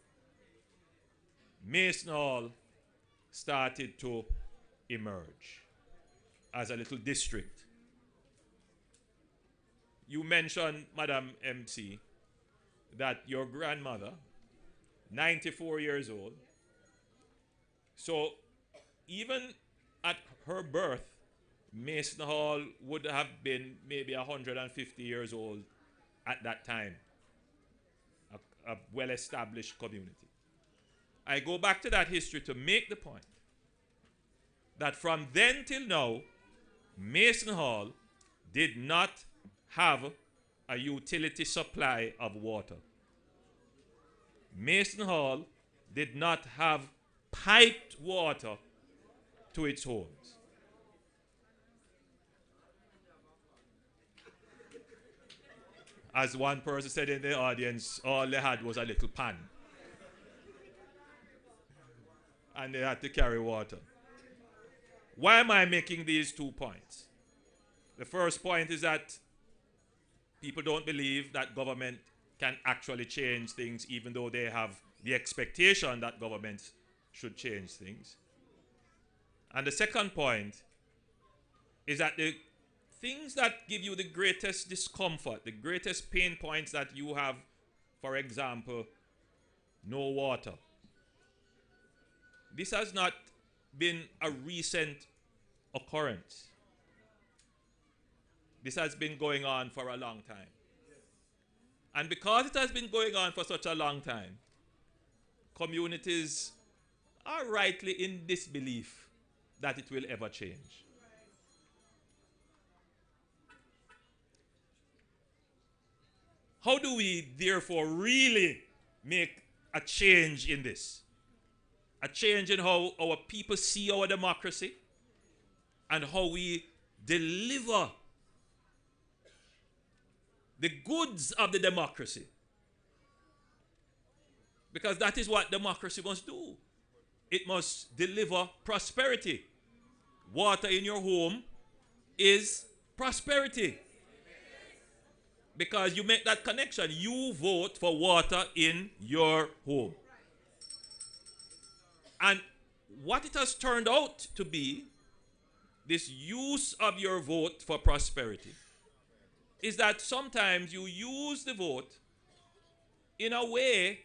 Mason Hall started to emerge as a little district. You mentioned, Madam MC, that your grandmother, 94 years old, so even at her birth, Mason Hall would have been maybe 150 years old at that time, a well-established community. I go back to that history to make the point that from then till now, Mason Hall did not have a utility supply of water. Mason Hall did not have piped water to its homes. As one person said in the audience, all they had was a little pan. And they had to carry water. Why am I making these 2 points? The first point is that people don't believe that government can actually change things, even though they have the expectation that governments should change things. And the second point is that the things that give you the greatest discomfort, the greatest pain points that you have, for example, no water. This has not been a recent occurrence. This has been going on for a long time. And because it has been going on for such a long time, communities are rightly in disbelief that it will ever change. How do we therefore really make a change in this? A change in how our people see our democracy and how we deliver the goods of the democracy. Because that is what democracy must do. It must deliver prosperity. Water in your home is prosperity. Because you make that connection. You vote for water in your home. And what it has turned out to be, this use of your vote for prosperity, is that sometimes you use the vote in a way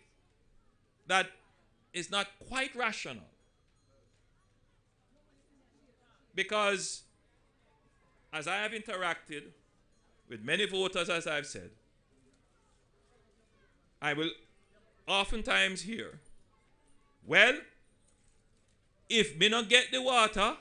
that is not quite rational. Because as I have interacted with many voters, as I've said, I will oftentimes hear, well, if me not get the water,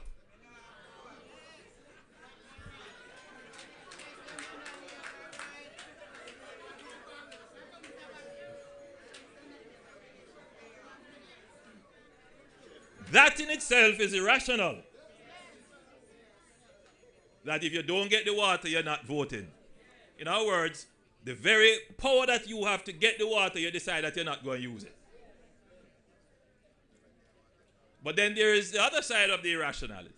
that in itself is irrational. That if you don't get the water, you're not voting. In other words, the very power that you have to get the water, you decide that you're not going to use it. But then there is the other side of the irrationality.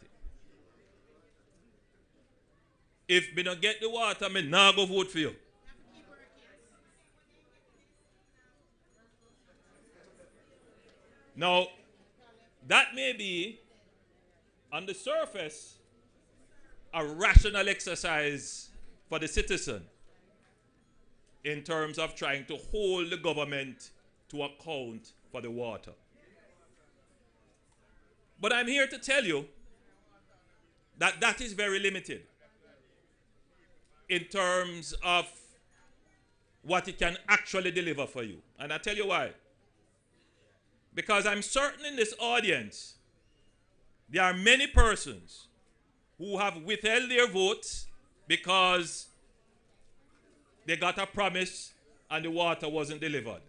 If me not get the water, me not go vote for you. Now, that may be, on the surface, a rational exercise for the citizen in terms of trying to hold the government to account for the water. But I'm here to tell you that that is very limited in terms of what it can actually deliver for you. And I'll tell you why. Because I'm certain in this audience, there are many persons who have withheld their votes because they got a promise and the water wasn't delivered.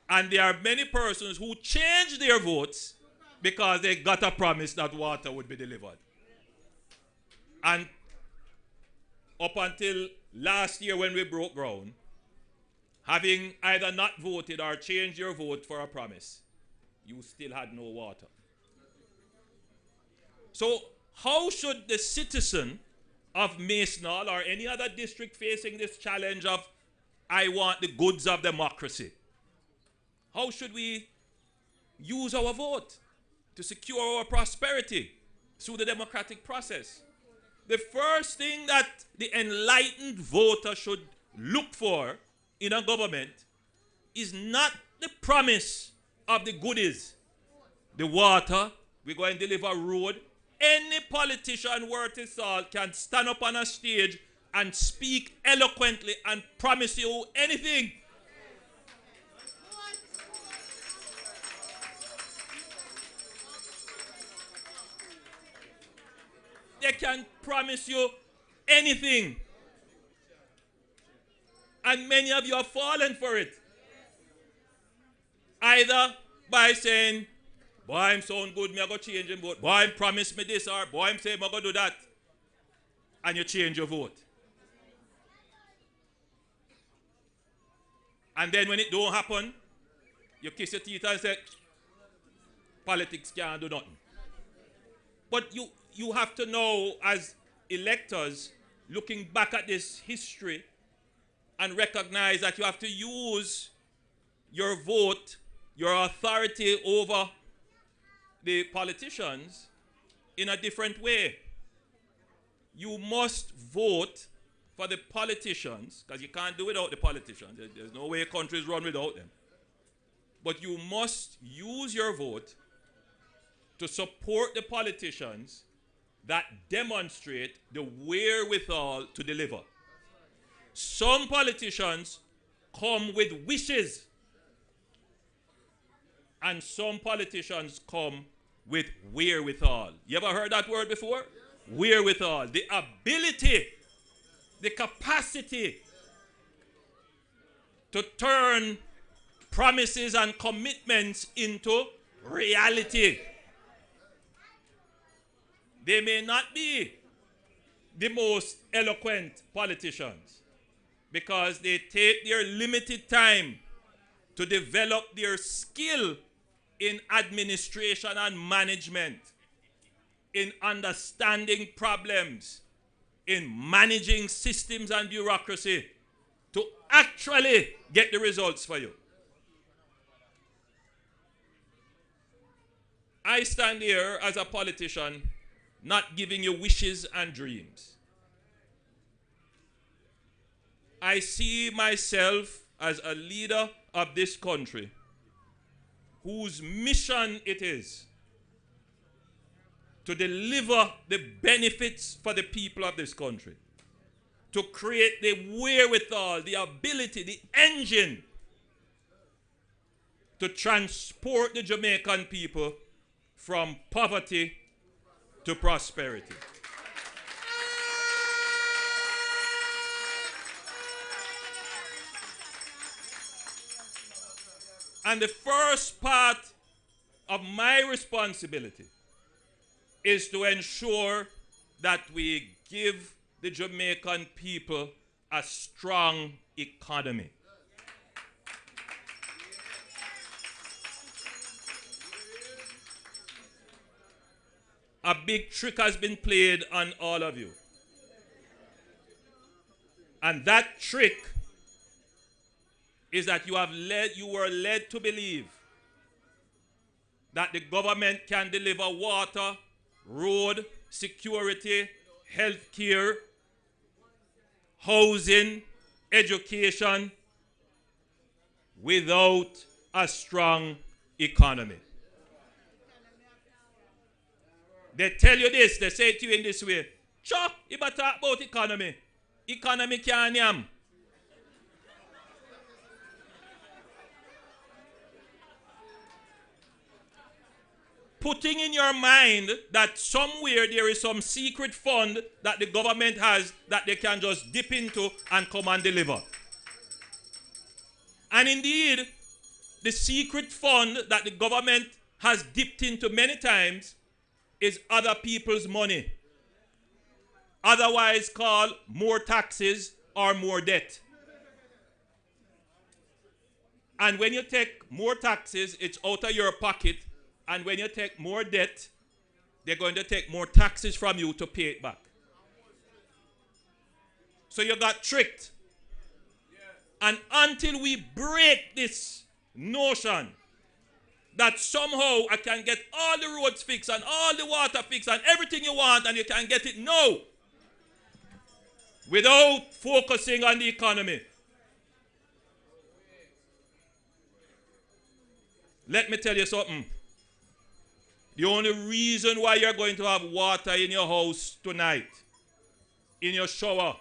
And there are many persons who changed their votes because they got a promise that water would be delivered. And up until last year when we broke ground, having either not voted or changed your vote for a promise, you still had no water. So how should the citizen of Masonall or any other district facing this challenge of I want the goods of democracy, how should we use our vote to secure our prosperity through the democratic process? The first thing that the enlightened voter should look for in a government is not the promise of the goodies, the water, we're going to deliver road. Any politician worth his salt can stand up on a stage and speak eloquently and promise you anything. They can promise you anything. And many of you have fallen for it. Either by saying, boy, I'm sound good, me I go change him vote. Boy, him promise me this, or boy, him say I go do that. And you change your vote. And then when it don't happen, you kiss your teeth and say, politics can't do nothing. But you have to know, as electors, looking back at this history, and recognize that you have to use your vote, your authority over the politicians in a different way. You must vote for the politicians, because you can't do without the politicians. There's no way countries run without them. But you must use your vote to support the politicians that demonstrate the wherewithal to deliver. Some politicians come with wishes, and some politicians come with wherewithal. You ever heard that word before? Wherewithal. The ability, the capacity to turn promises and commitments into reality. They may not be the most eloquent politicians because they take their limited time to develop their skill in administration and management, in understanding problems, in managing systems and bureaucracy to actually get the results for you. I stand here as a politician not giving you wishes and dreams. I see myself as a leader of this country whose mission it is to deliver the benefits for the people of this country, to create the wherewithal, the ability, the engine to transport the Jamaican people from poverty to prosperity. And the first part of my responsibility is to ensure that we give the Jamaican people a strong economy. A big trick has been played on all of you. And that trick is that you were led to believe that the government can deliver water, road, security, health care, housing, education without a strong economy. They tell you this, they say to you in this way, Chuck, you better talk about economy. Economy can't yam. Putting in your mind that somewhere there is some secret fund that the government has that they can just dip into and come and deliver. And indeed, the secret fund that the government has dipped into many times is other people's money, otherwise called more taxes or more debt. And when you take more taxes, it's out of your pocket. And when you take more debt, they're going to take more taxes from you to pay it back. So you got tricked. And until we break this notion that somehow I can get all the roads fixed and all the water fixed and everything you want and you can get it, no, without focusing on the economy. Let me tell you something. The only reason why you're going to have water in your house tonight, in your shower,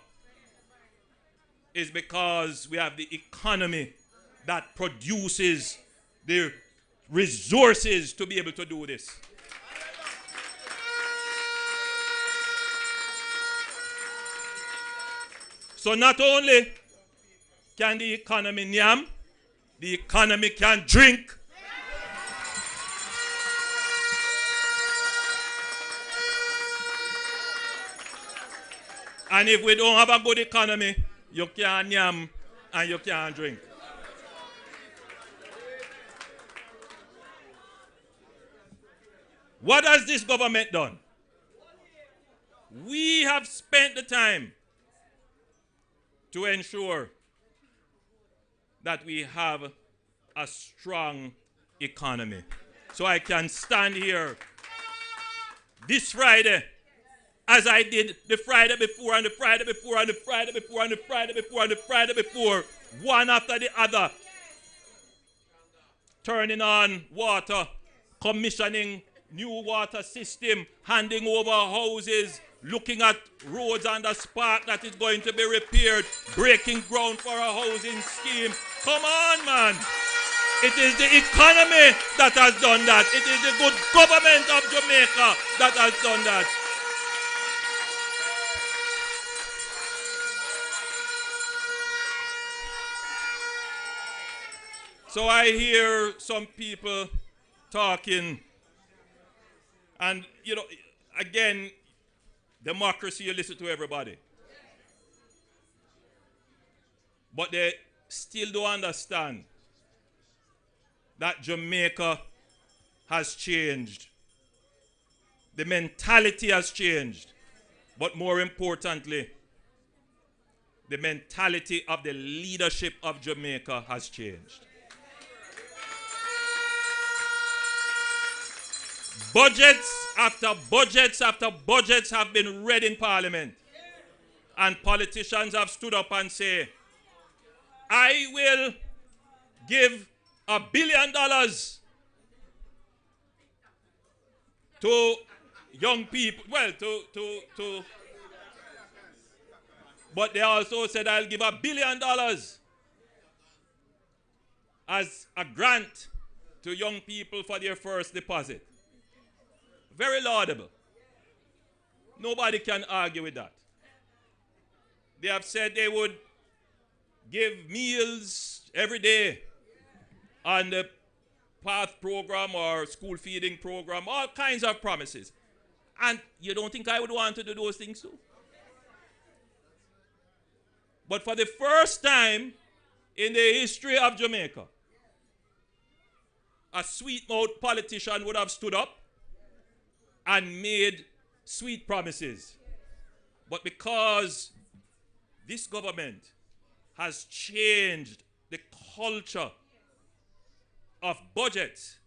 is because we have the economy that produces the resources to be able to do this. So not only can the economy yam, the economy can drink. And if we don't have a good economy, you can't yam and you can't drink. What has this government done? We have spent the time to ensure that we have a strong economy. So I can stand here this Friday, as I did the Friday before and the Friday before and the Friday before and the Friday before and the Friday before, one after the other, turning on water, commissioning new water system, handing over houses, looking at roads on the spot that is going to be repaired, breaking ground for a housing scheme. Come on, man. It is the economy that has done that. It is the good government of Jamaica that has done that. So I hear some people talking, and again, democracy, you listen to everybody. But they still don't understand that Jamaica has changed. The mentality has changed. But more importantly, the mentality of the leadership of Jamaica has changed. Budgets after budgets after budgets have been read in Parliament. And politicians have stood up and say, I will give $1 billion to young people. Well, but they also said, I'll give $1 billion as a grant to young people for their first deposit. Very laudable. Nobody can argue with that. They have said they would give meals every day on the PATH program or school feeding program, all kinds of promises. And you don't think I would want to do those things too? But for the first time in the history of Jamaica, a sweet-mouthed politician would have stood up and made sweet promises. But because this government has changed the culture of budgets,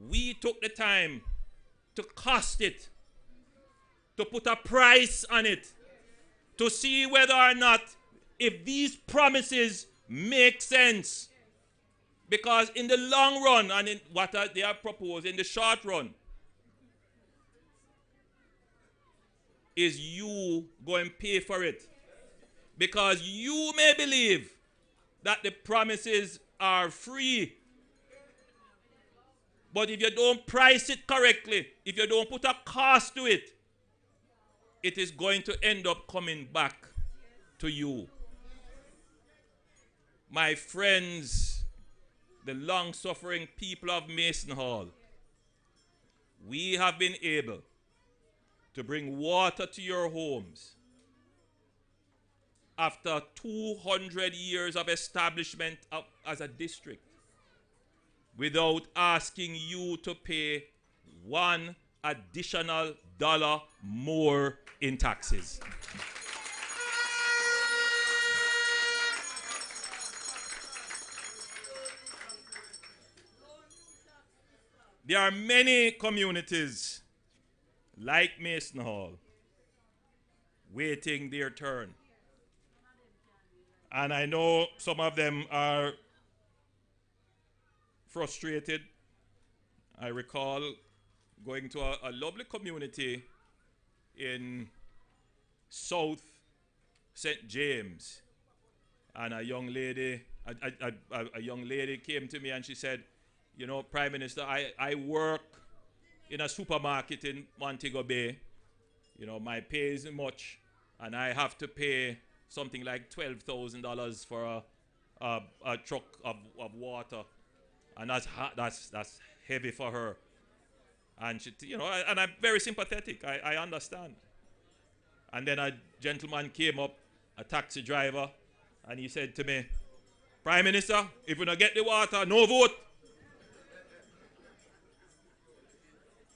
we took the time to cost it, to put a price on it, to see whether or not if these promises make sense. Because in the long run, and in what they have proposed in the short run, is you going to pay for it. Because you may believe that the promises are free. But if you don't price it correctly, if you don't put a cost to it, it is going to end up coming back to you. My friends, the long-suffering people of Mason Hall, we have been able to bring water to your homes after 200 years of establishment as a district without asking you to pay $1 additional more in taxes. There are many communities like Mason Hall waiting their turn. And I know some of them are frustrated. I recall going to a lovely community in South St. James, and a young lady came to me and she said, you know, Prime Minister, I work in a supermarket in Montego Bay. You know, my pay isn't much, and I have to pay something like $12,000 for a truck of water, and that's heavy for her. And she, you know, and I'm very sympathetic. I understand. And then a gentleman came up, a taxi driver, and he said to me, Prime Minister, if we don't get the water, no vote.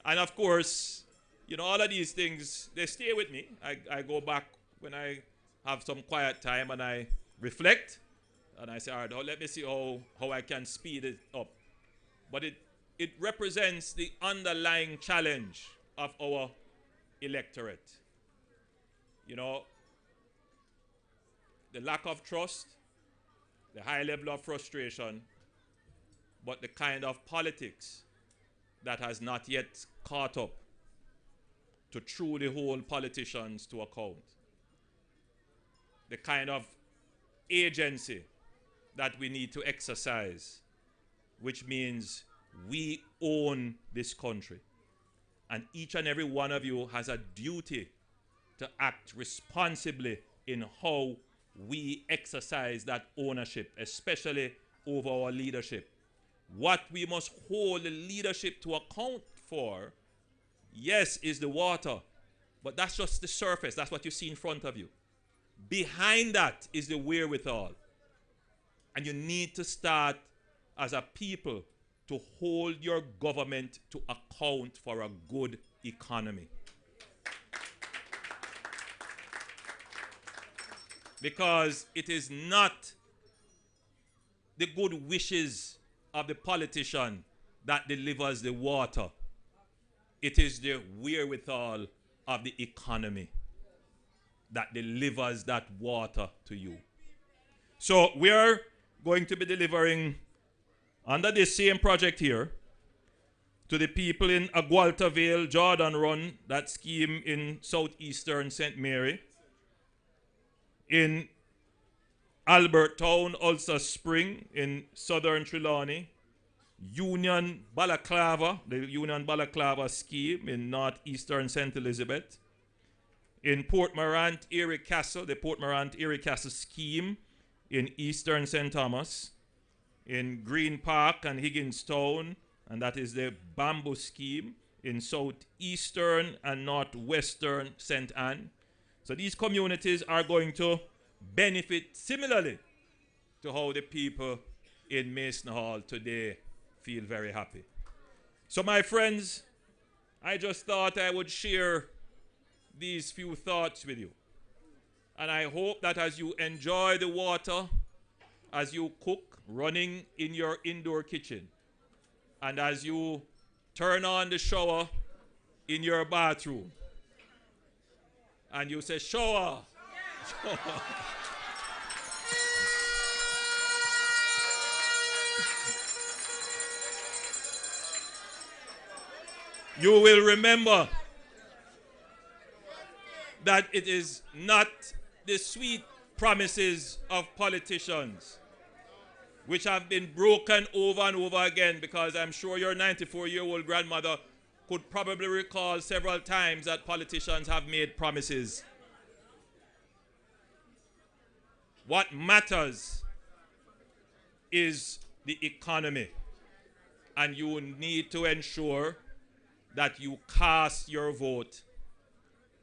And of course, you know, all of these things, they stay with me. I go back when I have some quiet time and I reflect. And I say, all right, let me see how I can speed it up. But it represents the underlying challenge of our electorate. You know, the lack of trust, the high level of frustration, but the kind of politics that has not yet caught up to truly hold politicians to account. The kind of agency that we need to exercise, which means we own this country. And each and every one of you has a duty to act responsibly in how we exercise that ownership, especially over our leadership. What we must hold the leadership to account for, yes, is the water. But that's just the surface. That's what you see in front of you. Behind that is the wherewithal. And you need to start as a people to hold your government to account for a good economy. Because it is not the good wishes of the politician that delivers the water. It is the wherewithal of the economy that delivers that water to you. So we are going to be delivering under this same project here to the people in Agualta Vale, Jordan Run, that scheme in southeastern St. Mary, in Albert Town, Ulster Spring, in southern Trelawney, Union Balaclava, the Union Balaclava scheme in northeastern St. Elizabeth, in Port Morant, Erie Castle, the Port Morant, Erie Castle scheme in eastern St. Thomas, in Green Park and Higginstown, and that is the Bamboo scheme in southeastern and northwestern St. Anne. So these communities are going to benefit similarly to how the people in Mason Hall today feel very happy. So my friends, I just thought I would share these few thoughts with you. And I hope that as you enjoy the water, as you cook, running in your indoor kitchen, and as you turn on the shower in your bathroom, and you say, shower, shower. You will remember that it is not the sweet promises of politicians which have been broken over and over again, because I'm sure your 94-year-old grandmother could probably recall several times that politicians have made promises. What matters is the economy, and you need to ensure that you cast your vote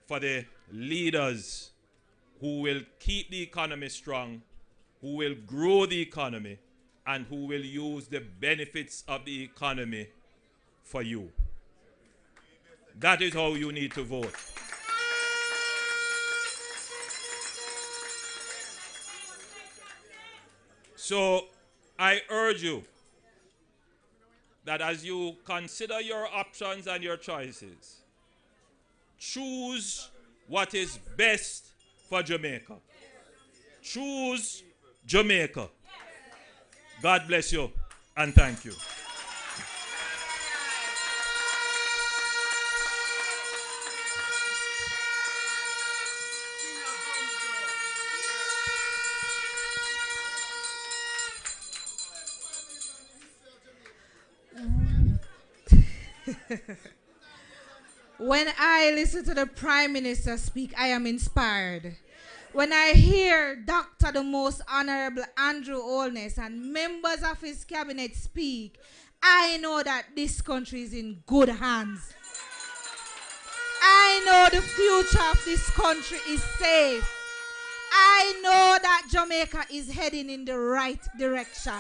for the leaders who will keep the economy strong, who will grow the economy, and who will use the benefits of the economy for you. That is how you need to vote. So I urge you that as you consider your options and your choices, choose what is best for Jamaica. Choose Jamaica. God bless you and thank you. When I listen to the Prime Minister speak, I am inspired. When I hear Dr. the Most Honourable Andrew Holness and members of his cabinet speak, I know that this country is in good hands. I know the future of this country is safe. I know that Jamaica is heading in the right direction.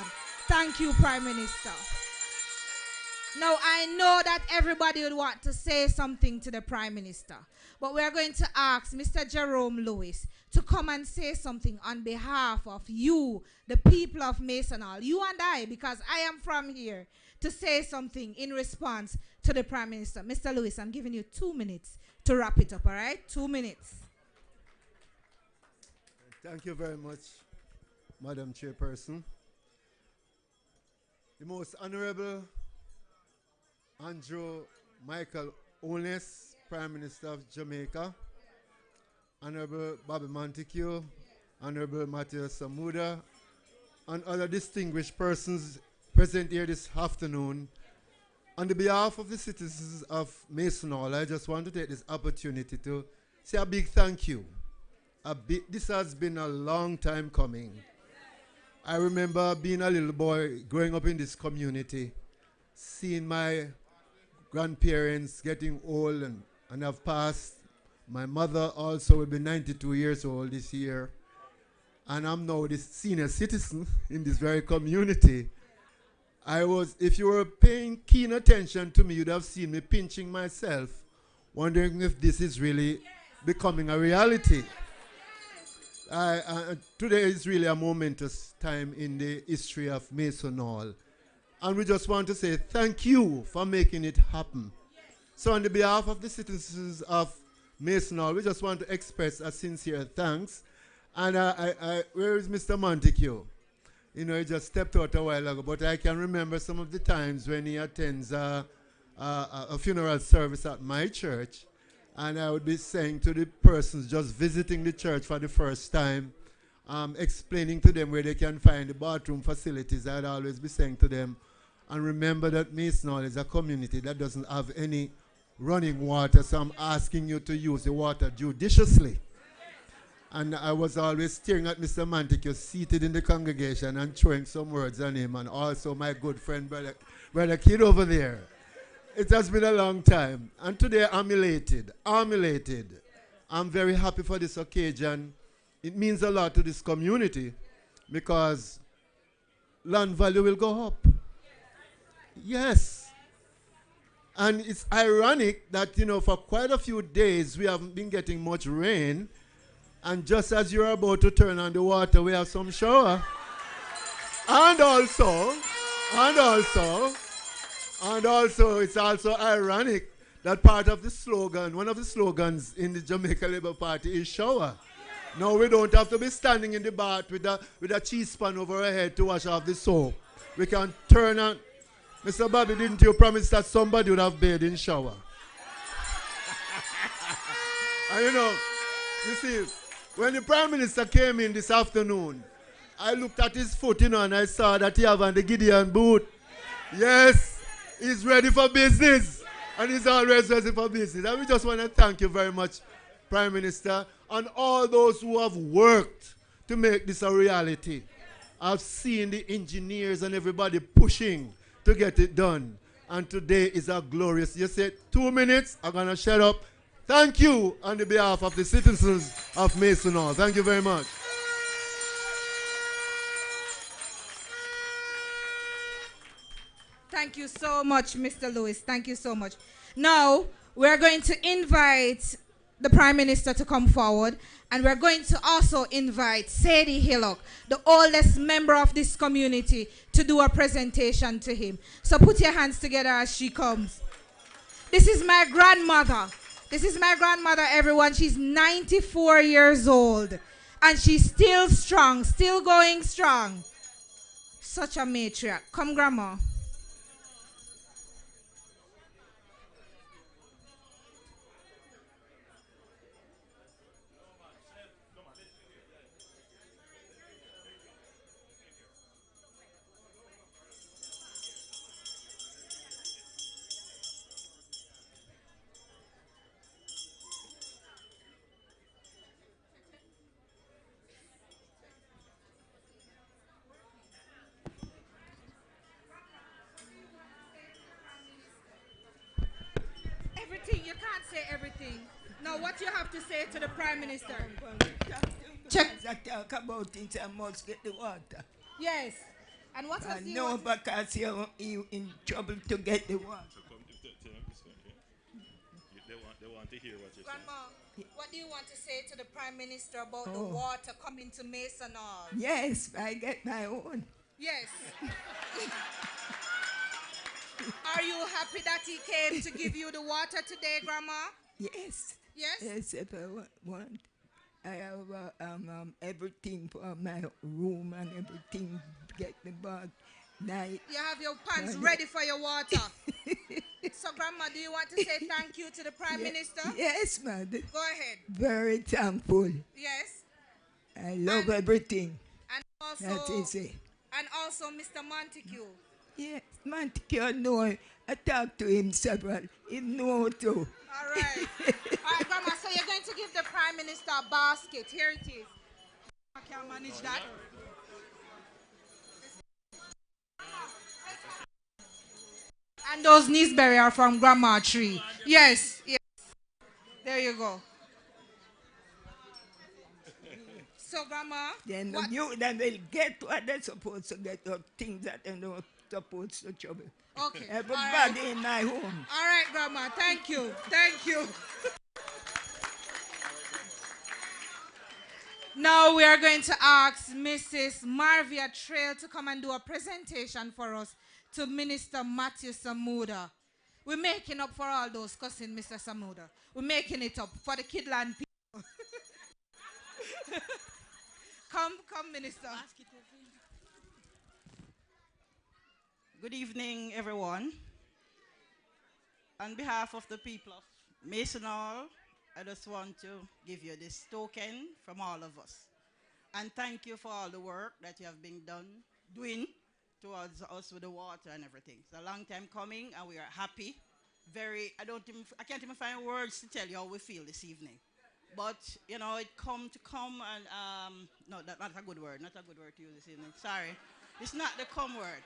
Thank you, Prime Minister. Now, I know that everybody would want to say something to the Prime Minister, but we are going to ask Mr. Jerome Lewis to come and say something on behalf of you, the people of Mason Hall, you and I, because I am from here, to say something in response to the Prime Minister. Mr. Lewis, I'm giving you 2 minutes to wrap it up, all right? 2 minutes. Thank you very much, Madam Chairperson. The Most Honourable Andrew Michael Holness, Prime Minister of Jamaica, Honourable Bobby Montague, Honourable Matthew Samuda, and other distinguished persons present here this afternoon. On the behalf of the citizens of Mason Hall, I just want to take this opportunity to say a big thank you. This has been a long time coming. I remember being a little boy growing up in this community, seeing my grandparents getting old and have passed. My mother also will be 92 years old this year. And I'm now the senior citizen in this very community. If you were paying keen attention to me, you'd have seen me pinching myself, wondering if this is really becoming a reality. Today is really a momentous time in the history of Mason Hall. And we just want to say thank you for making it happen. So on the behalf of the citizens of Mason Hall, we just want to express a sincere thanks. And where is Mr. Montague? You know, he just stepped out a while ago, but I can remember some of the times when he attends a funeral service at my church, and I would be saying to the persons just visiting the church for the first time, explaining to them where they can find the bathroom facilities. I'd always be saying to them, and remember that Mason Hall is a community that doesn't have any running water, so I'm asking you to use the water judiciously. And I was always staring at Mr. Montague seated in the congregation and throwing some words on him, and also my good friend, Brother Kid over there. It has been a long time, and today I'm elated. I'm very happy for this occasion. It means a lot to this community because land value will go up. Yes. And it's ironic that, you know, for quite a few days we haven't been getting much rain. And just as you're about to turn on the water, we have some shower. And also, it's also ironic that part of the slogan, one of the slogans in the Jamaica Labour Party is shower. Now we don't have to be standing in the bath with a cheese pan over our head to wash off the soap. We can turn on. Mr. Bobby, didn't you promise that somebody would have bathed in shower? And you know, you see, when the Prime Minister came in this afternoon, I looked at his foot, you know, and I saw that he have on the Gideon boot. Yes, he's ready for business. And he's always ready for business. And we just want to thank you very much, Prime Minister, and all those who have worked to make this a reality. I've seen the engineers and everybody pushing to get it done. And today is a glorious, you said 2 minutes, I'm going to shut up. Thank you on the behalf of the citizens of Mason Hall. Thank you very much. Thank you so much, Mr. Lewis. Thank you so much. Now, we're going to invite the Prime Minister to come forward, and we're going to also invite Sadie Hillock, the oldest member of this community, to do a presentation to him. So put your hands together as she comes. This is my grandmother. This is my grandmother, everyone. She's 94 years old, and she's still strong, still going strong. Such a matriarch. Come, Grandma. You can't say everything. Now, what you have to say to the Prime Minister? Check. I talk about it, I must get the water. Yes. And what else do you know want? Because you're in trouble to get the water. They want to hear what you're Grandma, what do you want to say to the Prime Minister about the water coming to Mason Hall? Yes, I get my own. Yes. Are you happy that he came to give you the water today, Grandma? Yes. Yes? Yes, if I want. I have everything for my room and everything. Get the bag. Night. You have your pants ready for your water. So, Grandma, do you want to say thank you to the Prime Minister? Yes, Mother. Go ahead. Very thankful. Yes. I love everything. And also, that is it. And also Mr. Montague. Yes, Montague, no. I talked to him several. He knows too. All right. All right, Grandma, so you're going to give the Prime Minister a basket. Here it is. I can't manage that. And those Neesberry are from Grandma Tree. Yes, yes. There you go. So, Grandma, Then what? you then will get what they're supposed to get, or things that they're not supposed to trouble. Okay. Everybody in my home. All right, Grandma. Thank you. Thank you. Now we are going to ask Mrs. Marvia Trail to come and do a presentation for us to Minister Matthew Samuda. We're making up for all those cussing, Mr. Samuda. We're making it up for the Kidland people. Come, Minister. Good evening, everyone. On behalf of the people of Mason Hall, I just want to give you this token from all of us. And thank you for all the work that you have been doing towards us with the water and everything. It's a long time coming, and we are happy. I can't even find words to tell you how we feel this evening. But, you know, it come and, no, that's not a good word. Not a good word to use this evening. Sorry. It's not the come word.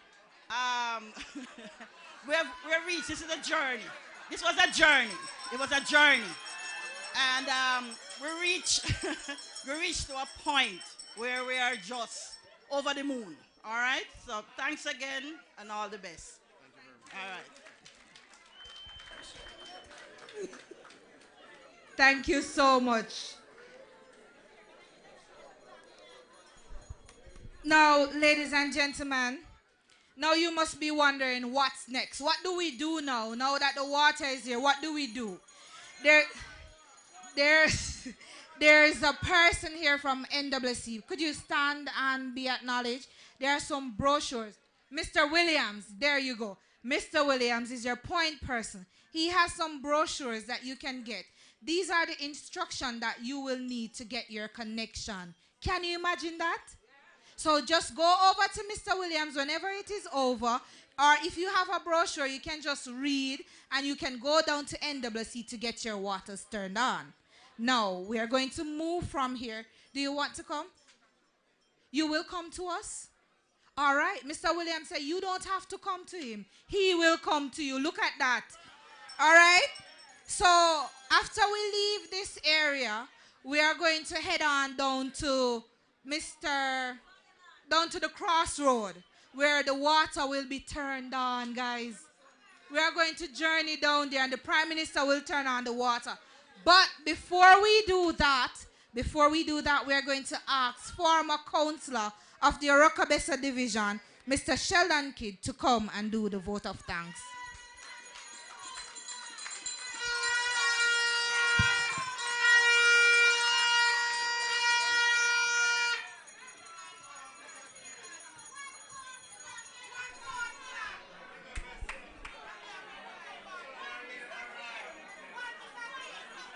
we have reached, this is a journey. This was a journey. It was a journey. And we reached to a point where we are just over the moon. All right? So thanks again and all the best. Thank you very much. All right. Thank you so much. Now, ladies and gentlemen, now you must be wondering what's next. What do we do now? Now that the water is here, what do we do? There's a person here from NWC. Could you stand and be acknowledged? There are some brochures. Mr. Williams, there you go. Mr. Williams is your point person. He has some brochures that you can get. These are the instructions that you will need to get your connection. Can you imagine that? So just go over to Mr. Williams whenever it is over, or if you have a brochure, you can just read, and you can go down to NWC to get your waters turned on. Now, we are going to move from here. Do you want to come? You will come to us? All right. Mr. Williams said you don't have to come to him. He will come to you. Look at that. All right? So, after we leave this area, we are going to head on down to down to the crossroad where the water will be turned on, guys. We are going to journey down there, and the Prime Minister will turn on the water. But before we do that, we are going to ask former councillor of the Orokabesa Division, Mr. Sheldon Kidd, to come and do the vote of thanks.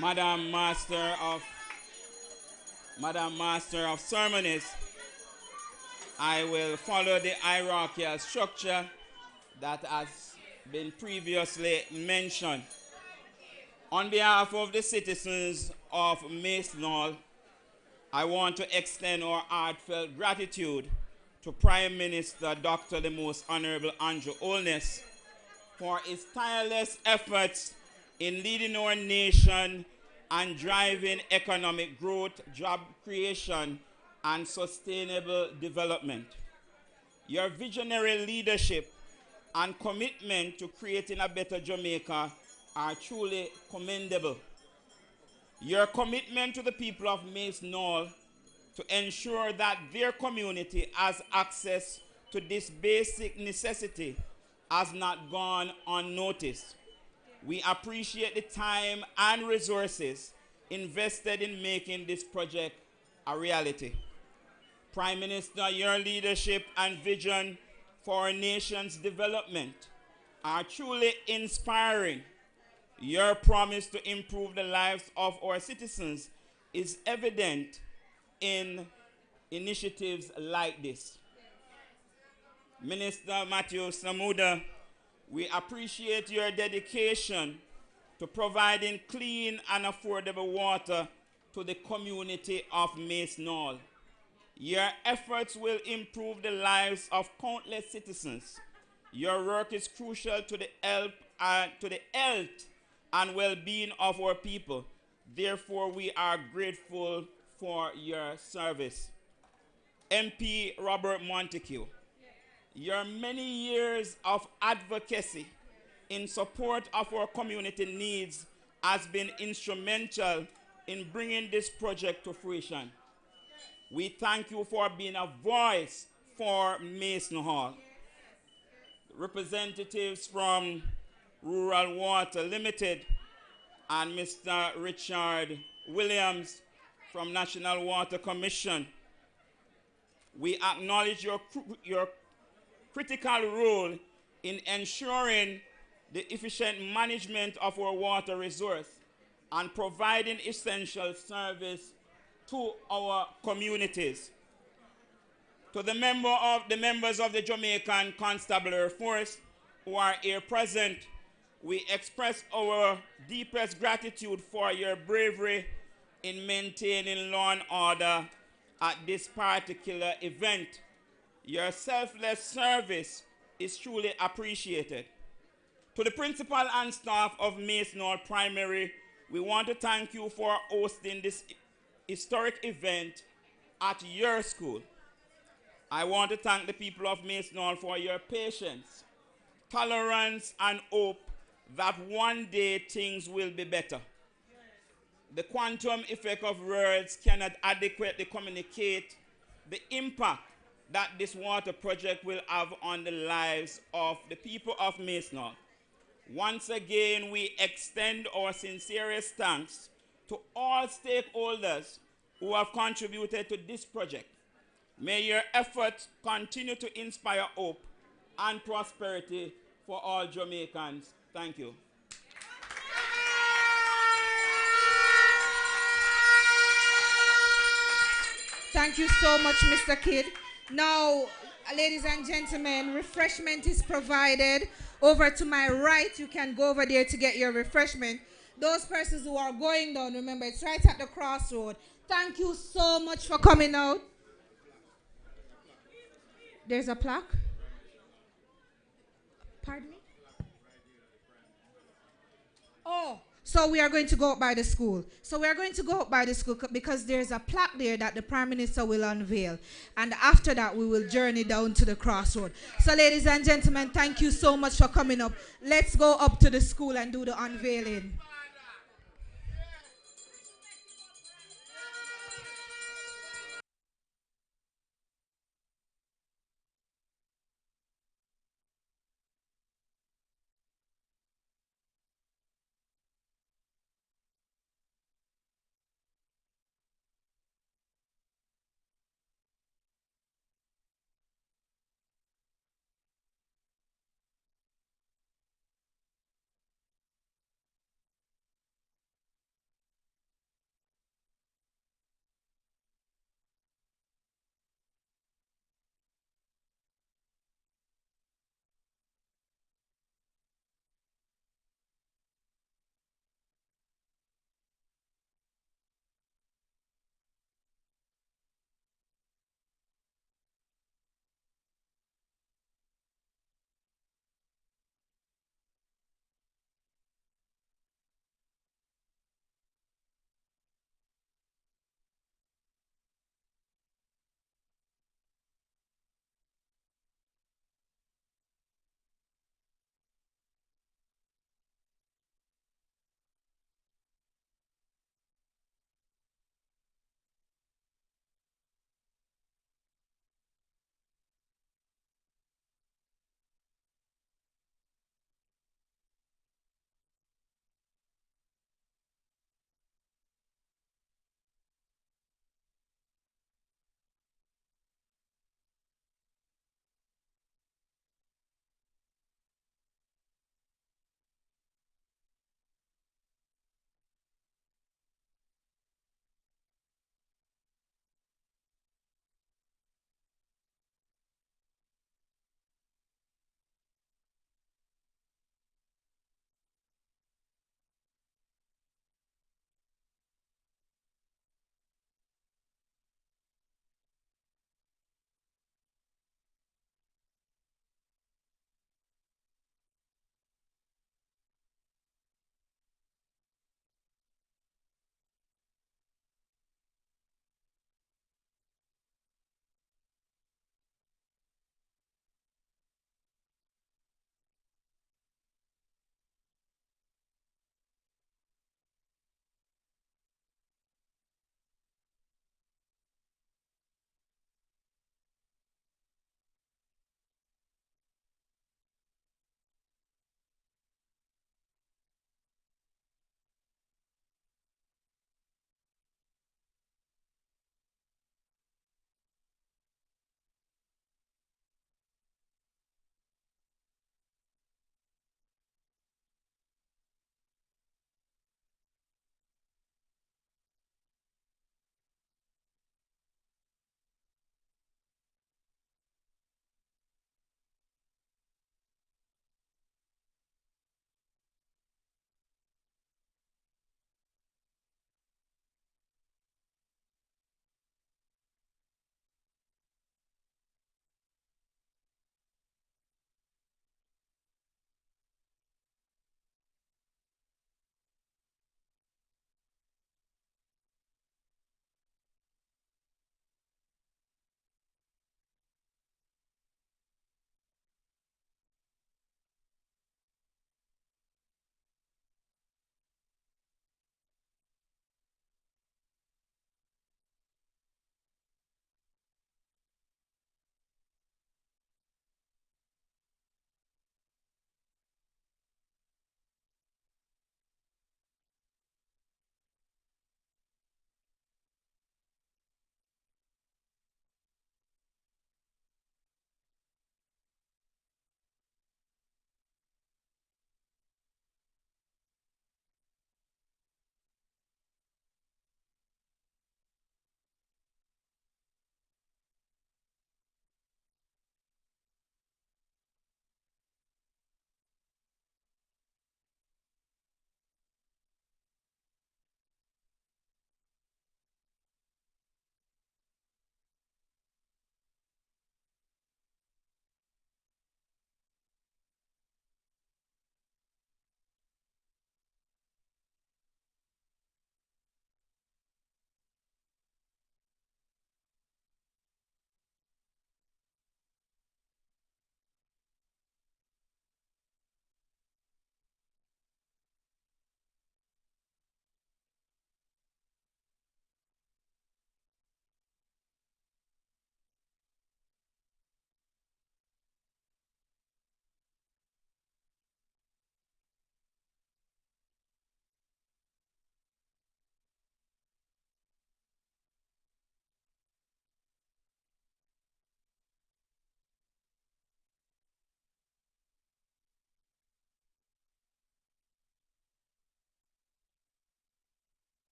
Madam Master of Ceremonies, I will follow the hierarchical structure that has been previously mentioned. On behalf of the citizens of Mason Hall, I want to extend our heartfelt gratitude to Prime Minister Dr. the Most Honourable Andrew Holness for his tireless efforts in leading our nation and driving economic growth, job creation, and sustainable development. Your visionary leadership and commitment to creating a better Jamaica are truly commendable. Your commitment to the people of Mason Hall to ensure that their community has access to this basic necessity has not gone unnoticed. We appreciate the time and resources invested in making this project a reality. Prime Minister, your leadership and vision for our nation's development are truly inspiring. Your promise to improve the lives of our citizens is evident in initiatives like this. Minister Matthew Samuda, we appreciate your dedication to providing clean and affordable water to the community of Mason Hall. Your efforts will improve the lives of countless citizens, Your work is crucial to the health and well-being of our people. Therefore, we are grateful for your service. MP Robert Montague, your many years of advocacy in support of our community needs has been instrumental in bringing this project to fruition. We thank you for being a voice for Mason Hall. Representatives from Rural Water Limited and Mr. Richard Williams from National Water Commission, we acknowledge your critical role in ensuring the efficient management of our water resource and providing essential service to our communities. To the members of the Jamaican Constabulary Force who are here present, we express our deepest gratitude for your bravery in maintaining law and order at this particular event. Your selfless service is truly appreciated. To the principal and staff of Mason Hall Primary, we want to thank you for hosting this historic event at your school. I want to thank the people of Mason Hall for your patience, tolerance, and hope that one day things will be better. The quantum effect of words cannot adequately communicate the impact that this water project will have on the lives of the people of Mason Hall. Once again, we extend our sincerest thanks to all stakeholders who have contributed to this project. May your efforts continue to inspire hope and prosperity for all Jamaicans. Thank you. Thank you so much, Mr. Kidd. Now, ladies and gentlemen, refreshment is provided. Over to my right, you can go over there to get your refreshment. Those persons who are going down, remember, it's right at the crossroad. Thank you so much for coming out. There's a plaque. Pardon me? Oh, so we are going to go up by the school. So we are going to go up by the school because there's a plaque there that the Prime Minister will unveil. And after that, we will journey down to the crossroad. So ladies and gentlemen, thank you so much for coming up. Let's go up to the school and do the unveiling.